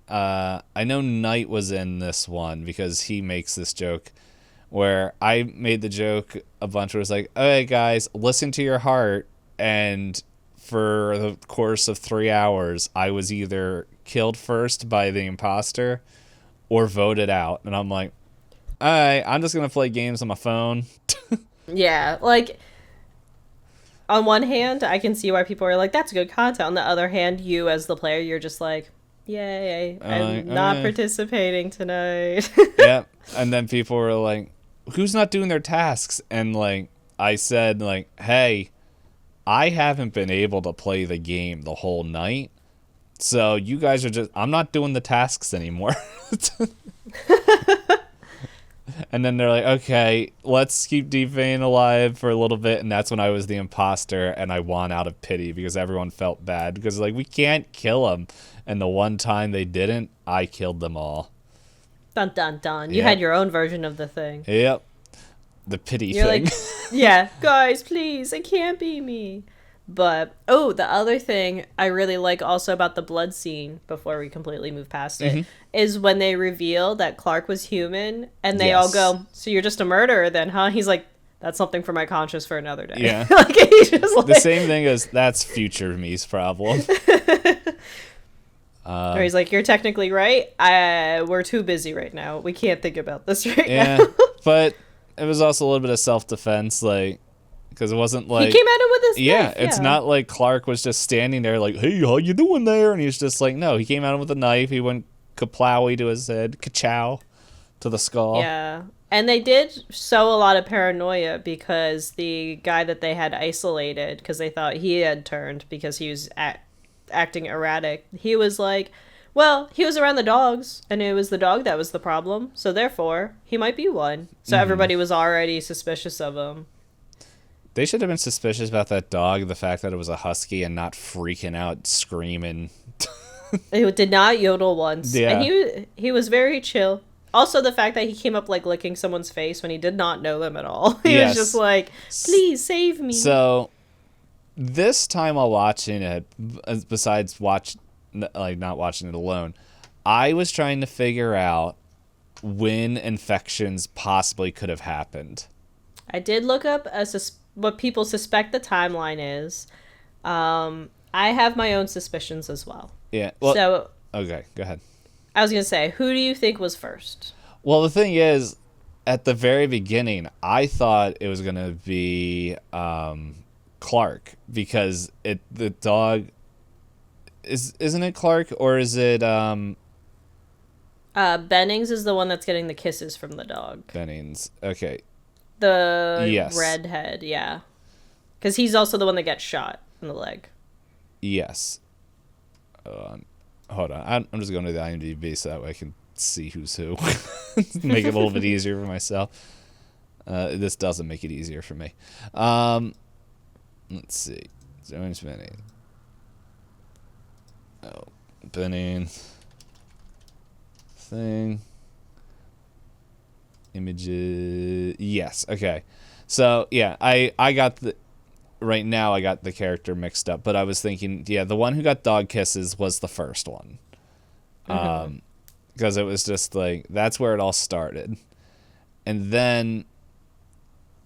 I know Knight was in this one because he makes this joke where I made the joke a bunch where it was like, "Okay, guys, listen to your heart." And for the course of 3 hours, I was either killed first by the imposter or voted out. And I'm like, all right, I'm just going to play games on my phone. Yeah, like, on one hand, I can see why people are like, "That's good content." On the other hand, you as the player, you're just like, "Yay, I'm not participating tonight." Yeah, and then people were like, "Who's not doing their tasks?" And like I said, like, "Hey, I haven't been able to play the game the whole night, so you guys are just, I'm not doing the tasks anymore." And then they're like, "Okay, let's keep Itisdpayne alive for a little bit." And that's when I was the imposter, and I won out of pity because everyone felt bad because like we can't kill him. And the one time they didn't, I killed them all. Dun dun dun. You had your own version of the thing. Yep. The pity You're thing. like, "Yeah, guys, please, it can't be me." But, the other thing I really like also about the blood scene, before we completely move past it, is when they reveal that Clark was human, and they all go, "So you're just a murderer then, huh?" He's like, "That's something for my conscience for another day." Yeah. Like, he's just like, the same thing as that's future me's problem. Or he's like, "You're technically right. We're too busy right now. We can't think about this right Yeah, now." but it was also a little bit of self-defense, like, because it wasn't like... He came at him with his knife, it's not like Clark was just standing there like, "Hey, how you doing there?" And he's just like, no, he came at him with a knife. He went kaplowy to his head, ka-chow to the skull. Yeah. And they did sow a lot of paranoia because the guy that they had isolated, because they thought he had turned because he was acting erratic, he was like, "Well, he was around the dogs, and it was the dog that was the problem, so therefore, he might be one." So everybody was already suspicious of him. They should have been suspicious about that dog, the fact that it was a husky, and not freaking out, screaming. It did not yodel once. Yeah. And he was very chill. Also, the fact that he came up, like, licking someone's face when he did not know them at all. He was just like, "Please, save me." So, this time while watching it, besides not watching it alone, I was trying to figure out when infections possibly could have happened. I did look up what people suspect the timeline is. I have my own suspicions as well. Yeah. Well, so, okay, go ahead. I was going to say, who do you think was first? Well, the thing is, at the very beginning, I thought it was going to be Clark, because the dog... Isn't it Clark, or is it... Bennings is the one that's getting the kisses from the dog. Bennings, okay. The redhead, yeah. Because he's also the one that gets shot in the leg. Yes. Hold on. I'm just going to the IMDb so that way I can see who's who. Make it a little bit easier for myself. This doesn't make it easier for me. Let's see. Zone's Benning. Oh, Benning. Thing. Images. Yes. Okay. So yeah, I got the... Right now I got the character mixed up, but I was thinking, yeah, the one who got dog kisses was the first one. Because it was just like, that's where it all started. And then,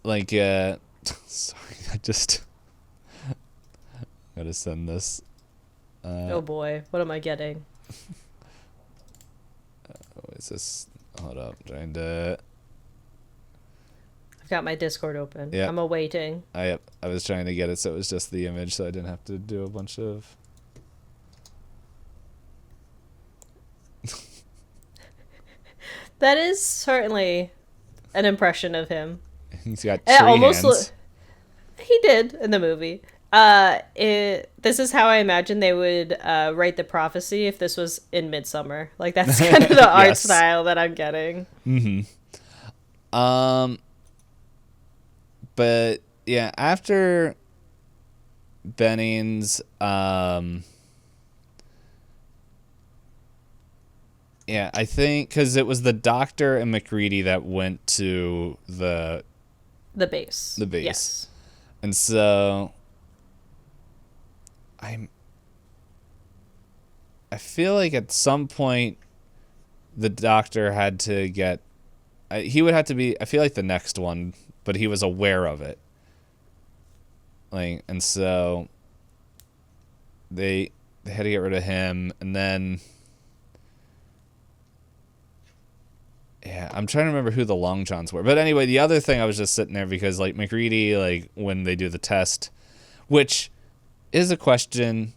like, sorry, I just gotta send this. Oh boy, what am I getting? Is this? Hold up, trying to... I've got my Discord open. Yep. I'm awaiting. I was trying to get it so it was just the image, so I didn't have to do a bunch of... That is certainly an impression of him. He's got tree hands. He did in the movie. This is how I imagine they would write the prophecy if this was in Midsummer. Like, that's kind of the art style that I'm getting. Mm-hmm. Um, but yeah, after Bennings, yeah, I think because it was the doctor and McReady that went to The base. the base, Yes. and so I feel like at some point the doctor had to get. He would have to be. I feel like the next one, but he was aware of it. Like, and so they had to get rid of him, and then yeah, I'm trying to remember who the Long Johns were. But anyway, the other thing I was just sitting there because like McReady, like when they do the test, which is a question.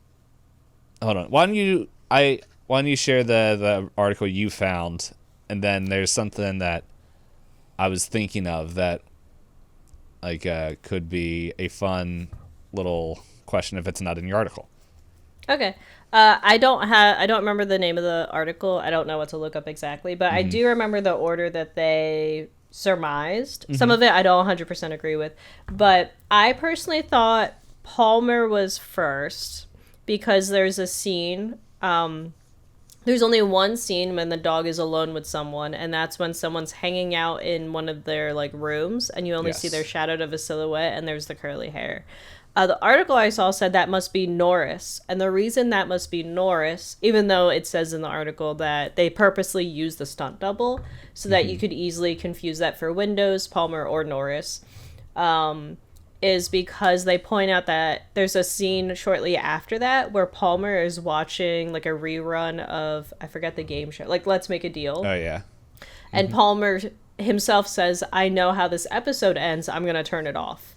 Hold on, why don't you share the article you found, and then there's something that I was thinking of that like could be a fun little question if it's not in your article. Okay. I don't remember the name of the article. I don't know what to look up exactly, but I do remember the order that they surmised. Some of it I don't 100% agree with, but I personally thought Palmer was first because there's a scene. There's only one scene when the dog is alone with someone, and that's when someone's hanging out in one of their like rooms, and you only see their shadow of a silhouette, and there's the curly hair. The article I saw said that must be Norris, and the reason that must be Norris, even though it says in the article that they purposely use the stunt double so that you could easily confuse that for Windows, Palmer, or Norris, is because they point out that there's a scene shortly after that where Palmer is watching like a rerun of, I forget the game show, like Let's Make a Deal. Oh yeah. And Palmer himself says, I know how this episode ends, I'm going to turn it off.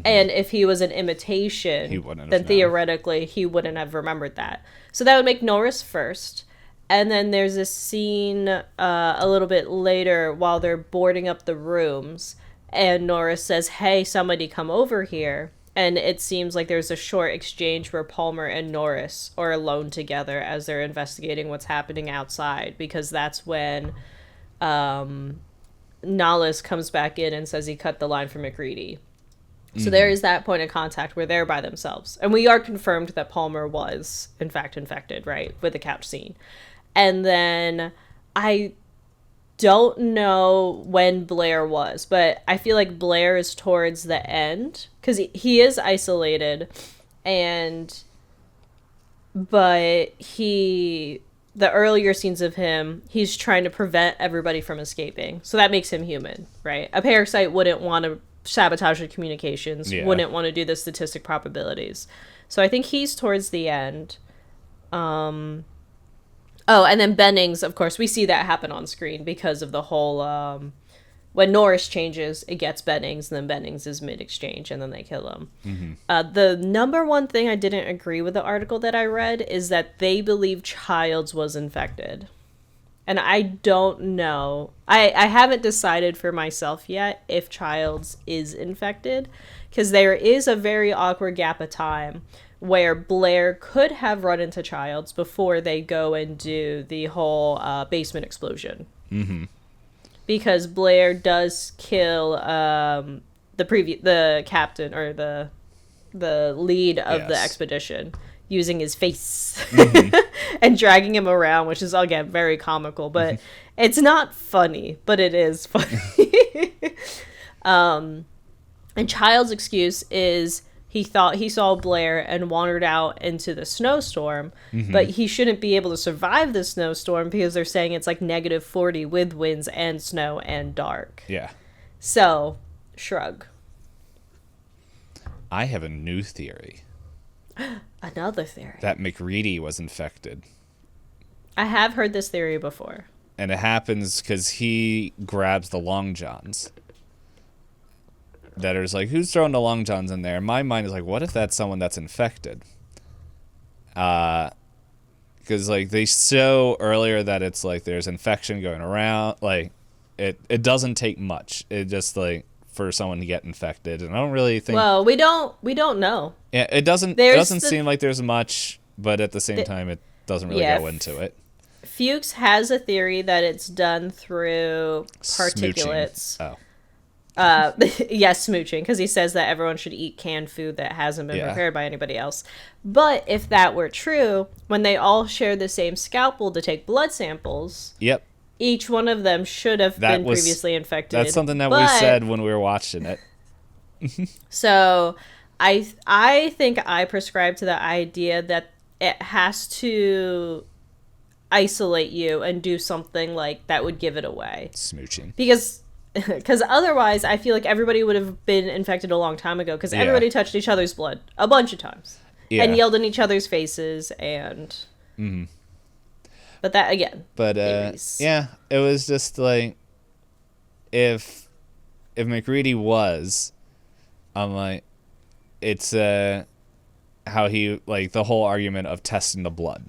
And if he was an imitation, then theoretically he wouldn't have remembered that. So that would make Norris first. And then there's a scene a little bit later while they're boarding up the rooms. And Norris says, hey, somebody come over here. And it seems like there's a short exchange where Palmer and Norris are alone together as they're investigating what's happening outside. Because that's when Nahles comes back in and says he cut the line for McReady. So there is that point of contact where they're by themselves. And we are confirmed that Palmer was, in fact, infected, right, with the couch scene. And then I don't know when Blair was, but I feel like Blair is towards the end because he is isolated. But the earlier scenes of him, he's trying to prevent everybody from escaping. So that makes him human, right? A parasite wouldn't want to sabotage the communications, wouldn't want to do the statistic probabilities. So I think he's towards the end. Oh, and then Bennings, of course, we see that happen on screen because of the whole, when Norris changes, it gets Bennings, and then Bennings is mid-exchange, and then they kill him. The number one thing I didn't agree with the article that I read is that they believe Childs was infected. And I don't know. I haven't decided for myself yet if Childs is infected, because there is a very awkward gap of time where Blair could have run into Childs before they go and do the whole basement explosion. Because Blair does kill the captain or the lead of the expedition using his face and dragging him around, which is, again, very comical, but it's not funny, but it is funny. And Child's excuse is he thought he saw Blair and wandered out into the snowstorm, but he shouldn't be able to survive the snowstorm because they're saying it's like -40 with winds and snow and dark. Yeah. So, shrug. I have a new theory. Another theory. That McReady was infected. I have heard this theory before. And it happens because he grabs the Long Johns. That is like, who's throwing the Long Johns in there? My mind is like, what if that's someone that's infected? Because like they show earlier that it's like there's infection going around. Like it doesn't take much. It just like for someone to get infected, and I don't really think. Well, we don't know. Yeah, it doesn't seem like there's much, but at the same time, it doesn't really go into it. Fuchs has a theory that it's done through particulates. Smooching. Oh. Yes, smooching, because he says that everyone should eat canned food that hasn't been prepared by anybody else. But if that were true, when they all share the same scalpel to take blood samples, Yep. each one of them should have been previously infected. That's something that we said when we were watching it. So I think I prescribe to the idea that it has to isolate you and do something like that would give it away. Smooching. Because otherwise, I feel like everybody would have been infected a long time ago, because everybody touched each other's blood a bunch of times and yelled in each other's faces and... Mm-hmm. But that, again... But, yeah, it was just like, if McReady was, I'm like, it's how he, like, the whole argument of testing the blood.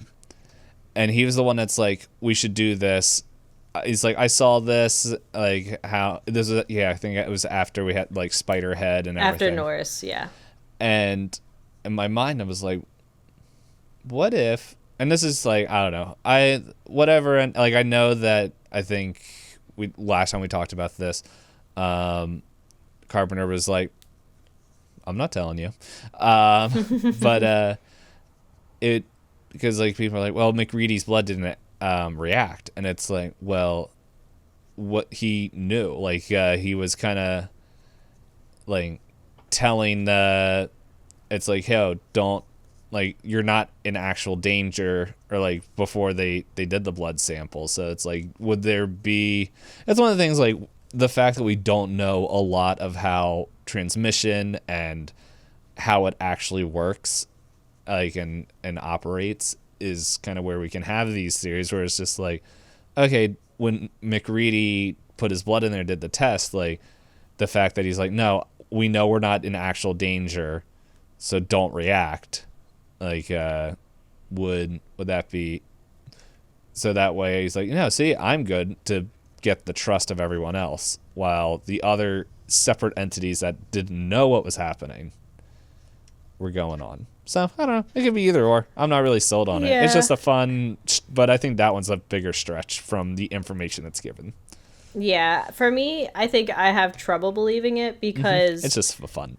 And he was the one that's like, we should do this. He's like, I saw this, like, how this is, I think it was after we had, like, Spiderhead and everything. After Norris, yeah. And in my mind, I was like, what if, and this is like, I don't know, and like, I know that, I think last time we talked about this, Carpenter was like, I'm not telling you. But because, like, people are like, well, McReady's blood didn't react, and it's like, well, what he knew, like, he was kind of like telling it's like, hey, don't, like, you're not in actual danger, or like before they did the blood sample. So it's like, would there be, that's one of the things, like, the fact that we don't know a lot of how transmission and how it actually works, like, and operates, is kind of where we can have these theories where it's just like, okay, when McReady put his blood in there and did the test, like, the fact that he's like, no, we know we're not in actual danger, so don't react, like, would that be, so that way he's like, no, see, I'm good to get the trust of everyone else, while the other separate entities that didn't know what was happening were going on. So, I don't know. It could be either or. I'm not really sold on it. It's just a fun... But I think that one's a bigger stretch from the information that's given. Yeah. For me, I think I have trouble believing it because... It's just for fun.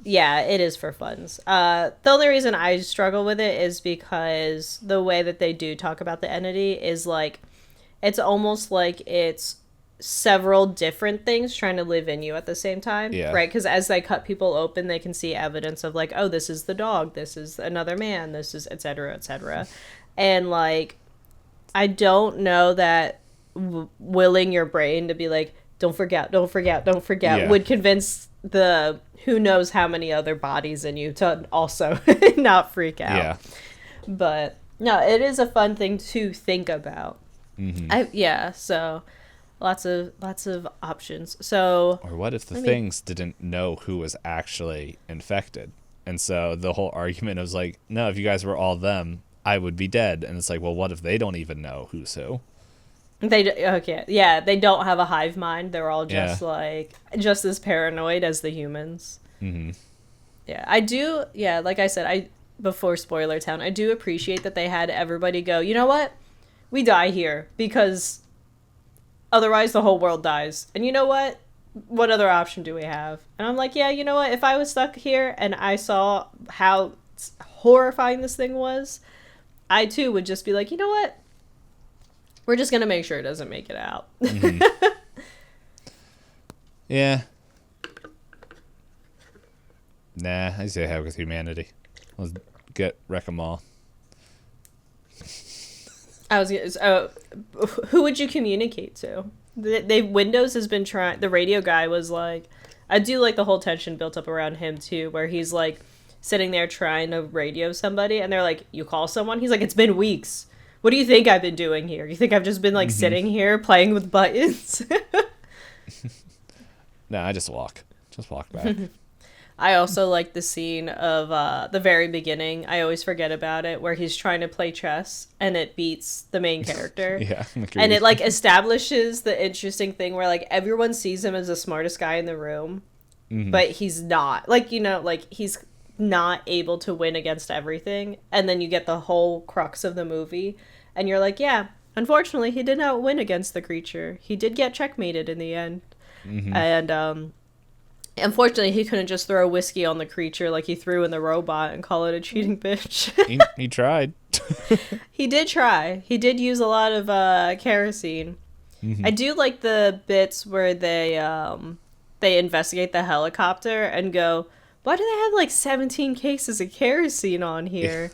Yeah, it is for funs. The only reason I struggle with it is because the way that they do talk about the entity is like... It's almost like it's several different things trying to live in you at the same time, right? Because as they cut people open, they can see evidence of, like, oh, this is the dog, this is another man, this is etc. etc. And, like, I don't know that willing your brain to be like, don't forget would convince the who knows how many other bodies in you to also not freak out. But no, it is a fun thing to think about. So lots of options. So, or what if the things didn't know who was actually infected, and so the whole argument was like, no, if you guys were all them, I would be dead. And it's like, well, what if they don't even know who's who? They don't have a hive mind. They're all just like just as paranoid as the humans. I do. Like I said, before Spoiler Town, I do appreciate that they had everybody go, you know what, we die here because otherwise the whole world dies. And you know what? What other option do we have? And I'm like, yeah, you know what? If I was stuck here and I saw how horrifying this thing was, I too would just be like, you know what? We're just going to make sure it doesn't make it out. Yeah. Nah, I say heck with humanity. Let's wreck them all. Who would you communicate to? Windows has been trying. The radio guy was like, I do like the whole tension built up around him too, where he's like sitting there trying to radio somebody, and they're like, "You call someone?" He's like, "It's been weeks. What do you think I've been doing here? You think I've just been like sitting here playing with buttons?" No, I just walk back. I also like the scene of the very beginning. I always forget about it, where he's trying to play chess and it beats the main character. And it like establishes the interesting thing where like everyone sees him as the smartest guy in the room, but he's not. Like, you know, like he's not able to win against everything. And then you get the whole crux of the movie and you're like, yeah, Unfortunately, he did not win against the creature. He did get checkmated in the end. And unfortunately, he couldn't just throw whiskey on the creature like he threw in the robot and call it a cheating bitch. He tried. He did try. He did use a lot of kerosene. I do like the bits where they investigate the helicopter and go, why do they have like 17 cases of kerosene on here?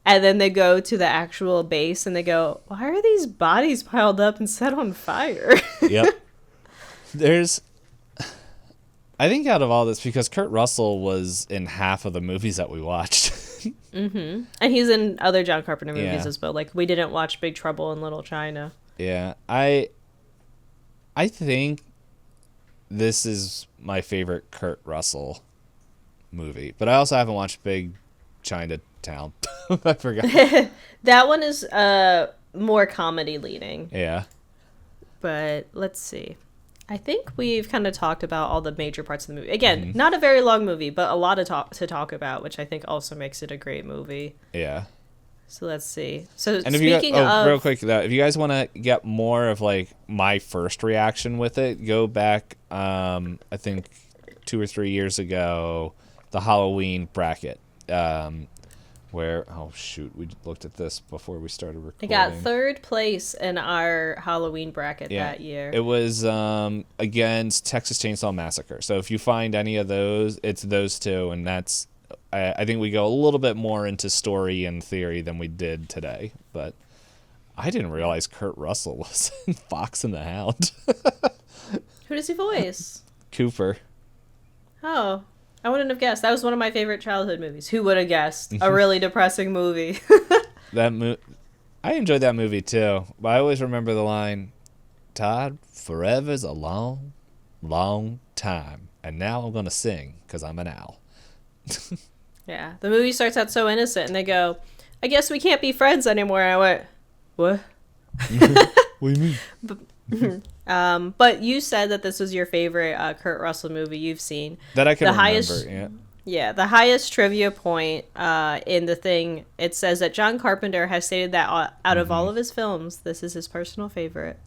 And then they go to the actual base and they go, why are these bodies piled up and set on fire? Yep. I think out of all this, because Kurt Russell was in half of the movies that we watched. And he's in other John Carpenter movies as well. Like, we didn't watch Big Trouble in Little China. Yeah. I think this is my favorite Kurt Russell movie. But I also haven't watched Big Chinatown. I forgot. That one is more comedy leaning. Yeah. But let's see. I think we've kind of talked about all the major parts of the movie. Again, not a very long movie, but a lot to talk about, which I think also makes it a great movie. Yeah. So let's see. So and speaking of... real quick, if you guys want to get more of like my first reaction with it, go back, I think 2 or 3 years ago, the Halloween bracket, where, oh shoot, we looked at this before we started recording. It got third place in our Halloween bracket that year. It was against Texas Chainsaw Massacre. So if you find any of those, it's those two, and that's, I think we go a little bit more into story and theory than we did today. But I didn't realize Kurt Russell was in Fox and the Hound. Who does he voice? Cooper. Oh, I wouldn't have guessed. That was one of my favorite childhood movies. Who would have guessed? A really depressing movie. I enjoyed that movie too, but I always remember the line, Todd, forever's a long, long time. And now I'm going to sing because I'm an owl. Yeah, the movie starts out so innocent and they go, I guess we can't be friends anymore. And I went, what? What do you mean? But you said that this was your favorite Kurt Russell movie you've seen. That I can remember, highest, yeah. Yeah, the highest trivia point in the thing, it says that John Carpenter has stated that out of all of his films, this is his personal favorite.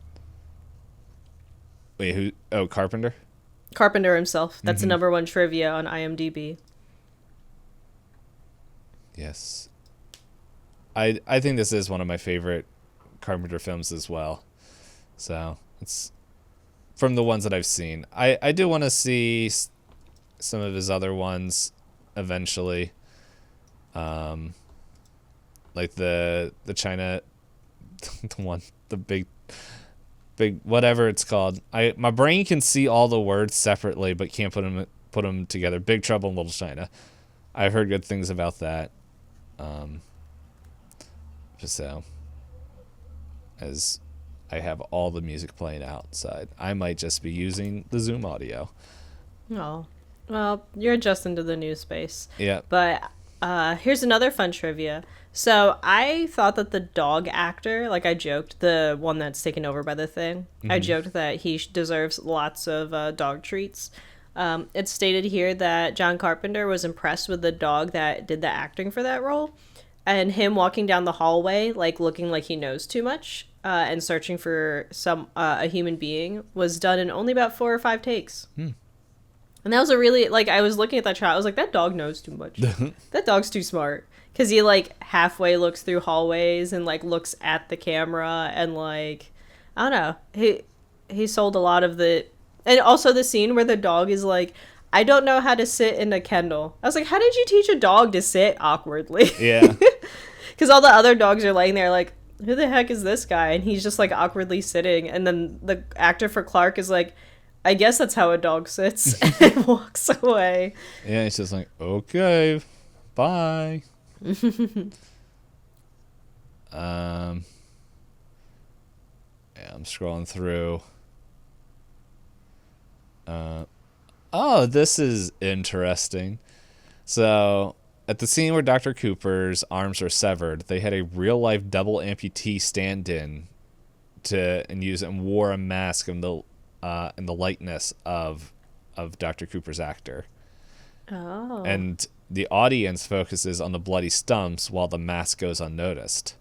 Wait, who? Oh, Carpenter? Carpenter himself. That's the number one trivia on IMDb. Yes. I think this is one of my favorite Carpenter films as well. So, it's from the ones that I've seen. I do want to see some of his other ones eventually. Like the China the one, the big whatever it's called. My brain can see all the words separately but can't put them together. Big Trouble in Little China. I've heard good things about that. So, as I have all the music playing outside, I might just be using the Zoom audio. Oh, well, you're adjusting to the new space. Yeah. But here's another fun trivia. So I thought that the dog actor, like I joked, the one that's taken over by the thing, I joked that he deserves lots of dog treats. It's stated here that John Carpenter was impressed with the dog that did the acting for that role. And him walking down the hallway, like looking like he knows too much, and searching for a human being, was done in only about 4 or 5 takes. And that was a really, like, I was looking at that shot, I was like, that dog knows too much. That dog's too smart. Because he, like, halfway looks through hallways and, like, looks at the camera and, like, I don't know. He sold a lot of the... And also the scene where the dog is like, I don't know how to sit in a kennel. I was like, how did you teach a dog to sit awkwardly? Yeah. Because all the other dogs are laying there like, who the heck is this guy? And he's just, like, awkwardly sitting. And then the actor for Clark is like, I guess that's how a dog sits, and walks away. Yeah, it's just like, okay, bye. Yeah, I'm scrolling through. Oh, this is interesting. So, at the scene where Dr. Cooper's arms are severed, they had a real-life double amputee stand-in and wore a mask in the likeness of Dr. Cooper's actor. Oh. And the audience focuses on the bloody stumps while the mask goes unnoticed.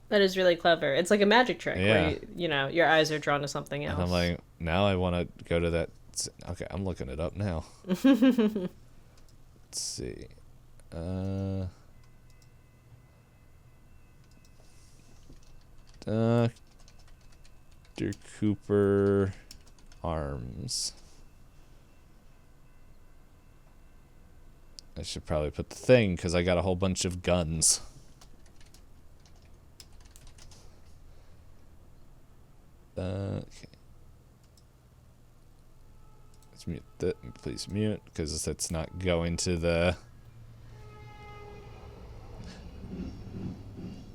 That is really clever. It's like a magic trick where Yeah. your eyes are drawn to something And I'm else. like, now I want to go to that. Okay, I'm looking it up now. Let's see. Dr. Cooper arms. I should probably put the thing because I got a whole bunch of guns. Okay. Let's mute that. Please mute because it's not going to the.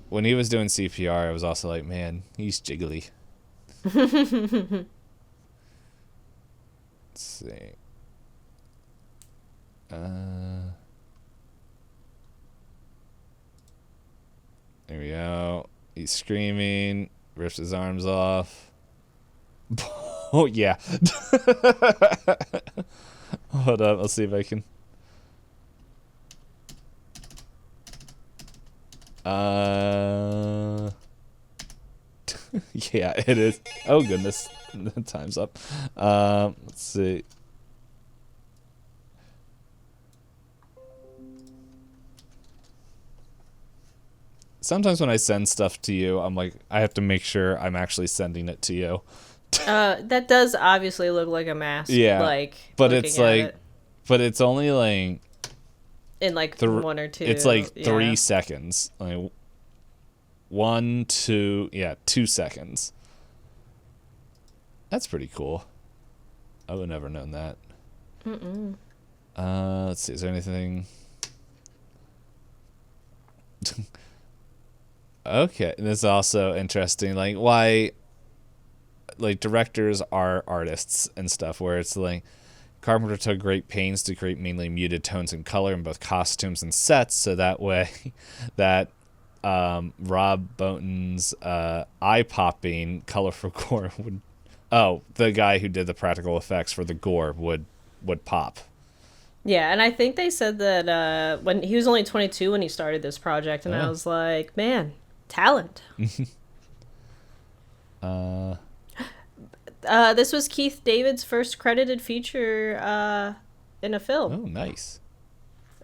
When he was doing CPR, I was also like, man, he's jiggly. Let's see. There we go. He's screaming, rips his arms off. Oh, yeah. Hold up, I'll see if I can. Yeah, it is. Oh, goodness. Time's up. Let's see. Sometimes when I send stuff to you, I'm like, I have to make sure I'm actually sending it to you. That does obviously look like a mask. Yeah, Like, but looking it's at like, it but it's only like in like one or two. It's like yeah. 3 seconds. Like 1, 2, yeah, 2 seconds. That's pretty cool. I would never known that. Let's see. Is there anything? Okay, and this is also interesting. Like why, like directors are artists and stuff. Where it's like Carpenter took great pains to create mainly muted tones and color in both costumes and sets, so that way, that Rob Bottin's eye-popping colorful gore would. Oh, the guy who did the practical effects for the gore would pop. Yeah, and I think they said that when he was only 22 when he started this project, and I was like, man, talent. This was Keith David's first credited feature in a film. Oh, nice.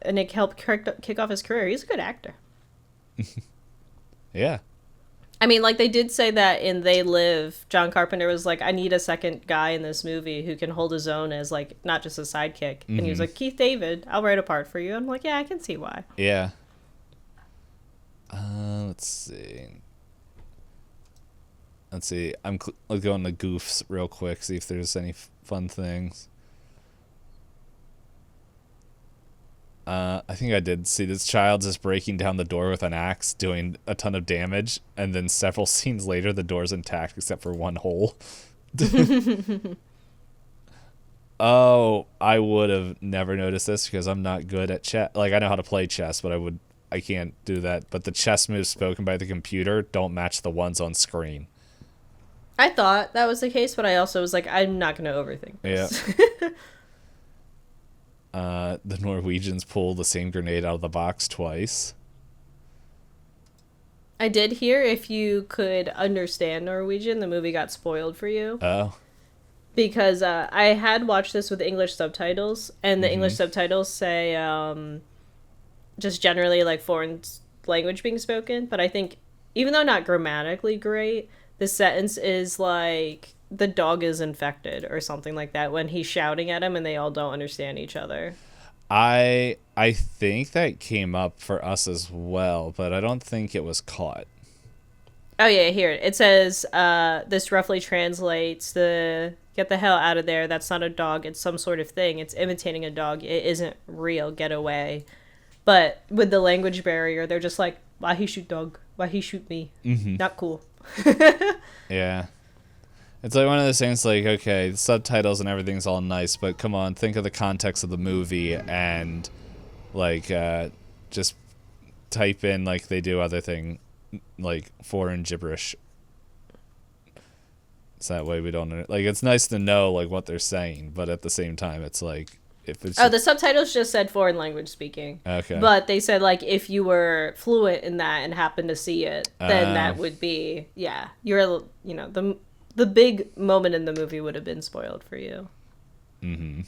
And it helped kick off his career. He's a good actor. Yeah. I mean, like, they did say that in They Live, John Carpenter was like, I need a second guy in this movie who can hold his own as, like, not just a sidekick. And he was like, Keith David, I'll write a part for you. I'm like, yeah, I can see why. Yeah. Let's see. I'll go on the goofs real quick, see if there's any fun things. I think I did see this child just breaking down the door with an axe, doing a ton of damage, and then several scenes later, the door's intact except for one hole. Oh, I would have never noticed this because I'm not good at chess. Like, I know how to play chess, but I can't do that. But the chess moves spoken by the computer don't match the ones on screen. I thought that was the case, but I also was like, I'm not going to overthink this. Yeah. The Norwegians pulled the same grenade out of the box twice. I did hear if you could understand Norwegian, the movie got spoiled for you. Oh. Because I had watched this with English subtitles, and the English subtitles say just generally like foreign language being spoken. But I think, even though not grammatically great, the sentence is like, the dog is infected or something like that when he's shouting at him and they all don't understand each other. I think that came up for us as well, but I don't think it was caught. Oh yeah, here it says this roughly translates the get the hell out of there, that's not a dog, it's some sort of thing, it's imitating a dog, it isn't real, get away. But with the language barrier, they're just like, why he shoot dog, why he shoot me, not cool. Yeah. It's like one of those things like, okay, the subtitles and everything's all nice, but come on, think of the context of the movie and, like, just type in, like they do other thing, like, foreign gibberish. So that way we don't... Like, it's nice to know, like, what they're saying, but at the same time, it's like, If it's Oh, the subtitles just said foreign language speaking. okay. But they said, like, if you were fluent in that and happened to see it, then that would be, yeah. You're, you know, the big moment in the movie would have been spoiled for you. Mm-hmm.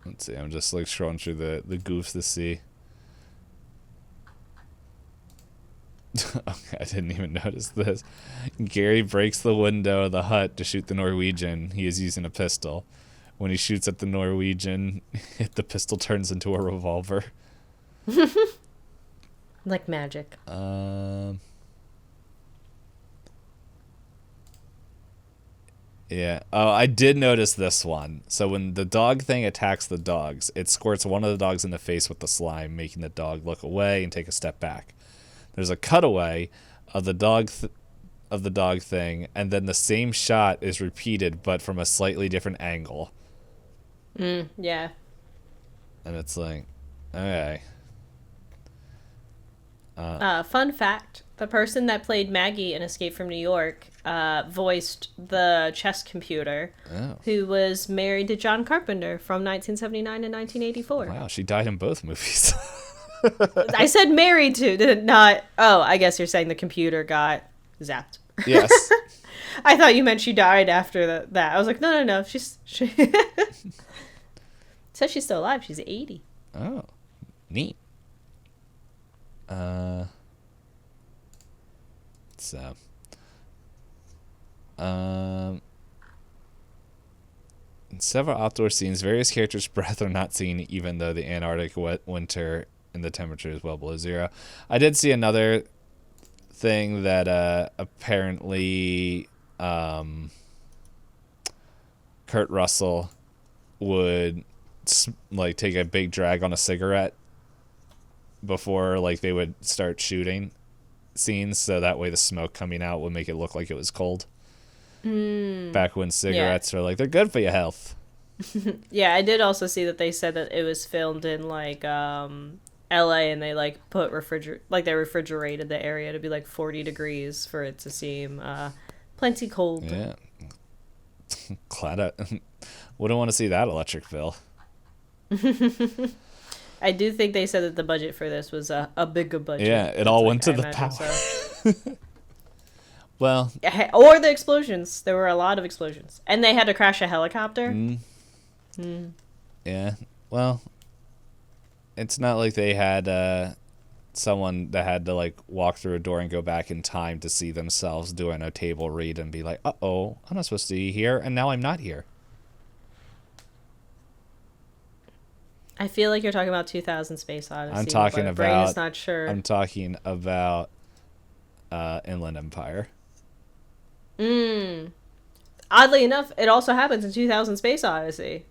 Let's see. I'm just like scrolling through the goofs to see. Okay, I didn't even notice this. Gary breaks the window of the hut to shoot the Norwegian. He is using a pistol. When he shoots at the Norwegian, the pistol turns into a revolver. Like magic. Yeah. Oh, I did notice this one. So when the dog thing attacks the dogs, it squirts one of the dogs in the face with the slime, making the dog look away and take a step back. There's a cutaway of the dog thing, and then the same shot is repeated, but from a slightly different angle. Yeah. And it's like, okay. Fun fact: the person that played Maggie in Escape from New York voiced the chess computer, who was married to John Carpenter from 1979 to 1984. Wow, she died in both movies. I said married to, did not. Oh, I guess you're saying the computer got zapped. Yes. I thought you meant she died after that. I was like, no. She says she's still alive. She's 80. Oh, neat. So, in several outdoor scenes, various characters' breath are not seen, even though the Antarctic winter and the temperature is well below zero. I did see another thing that apparently Kurt Russell would like take a big drag on a cigarette before like they would start shooting scenes, so that way the smoke coming out would make it look like it was cold. Back when cigarettes are like, they're good for your health. Yeah, I did also see that they said that it was filmed in like LA, and they like put they refrigerated the area to be like 40 degrees for it to seem plenty cold. Yeah. Glad I wouldn't want to see that electric bill. I do think they said that the budget for this was a bigger budget. Yeah, it all went to the power. So. Well, or the explosions. There were a lot of explosions, and they had to crash a helicopter. Yeah. Well, it's not like they had someone that had to like walk through a door and go back in time to see themselves doing a table read and be like, "Uh-oh, I'm not supposed to be here, and now I'm not here." I feel like you're talking about 2000 Space Odyssey. I'm talking but about. brain is not sure. I'm talking about Inland Empire. Oddly enough, it also happens in 2000 Space Odyssey.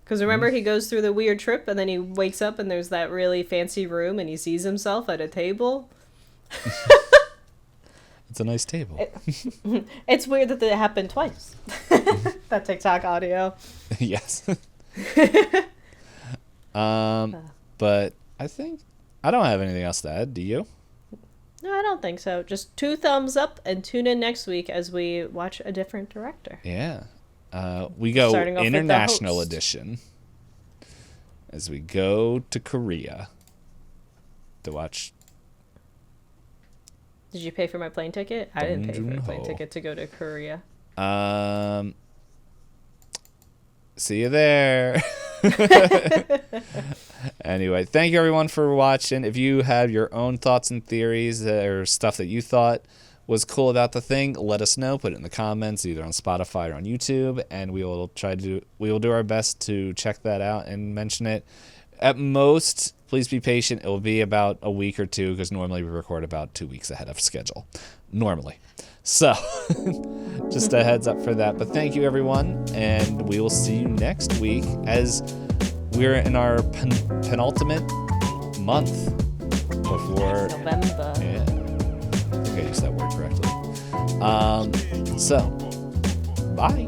Because remember, he goes through the weird trip, and then he wakes up, and there's that really fancy room, and he sees himself at a table. It's a nice table. It's weird that it happened twice. That TikTok audio. Yes. But I think I don't have anything else to add. Do you? No, I don't think so. Just 2 thumbs up, and tune in next week as we watch a different director. Yeah. We go international edition as we go to Korea to watch. Did you pay for my plane ticket? I didn't pay for my plane ticket to go to Korea. See you there. Anyway, thank you everyone for watching. If you have your own thoughts and theories or stuff that you thought was cool about the thing, let us know. Put it in the comments, either on Spotify or on YouTube, and we will do our best to check that out and mention it. At most, please be patient. It will be about a week or two, because normally we record about 2 weeks ahead of schedule. Normally. So, just a heads up for that. But thank you, everyone, and we will see you next week as we're in our penultimate month before November. Yeah, I think I used that word correctly. So, bye.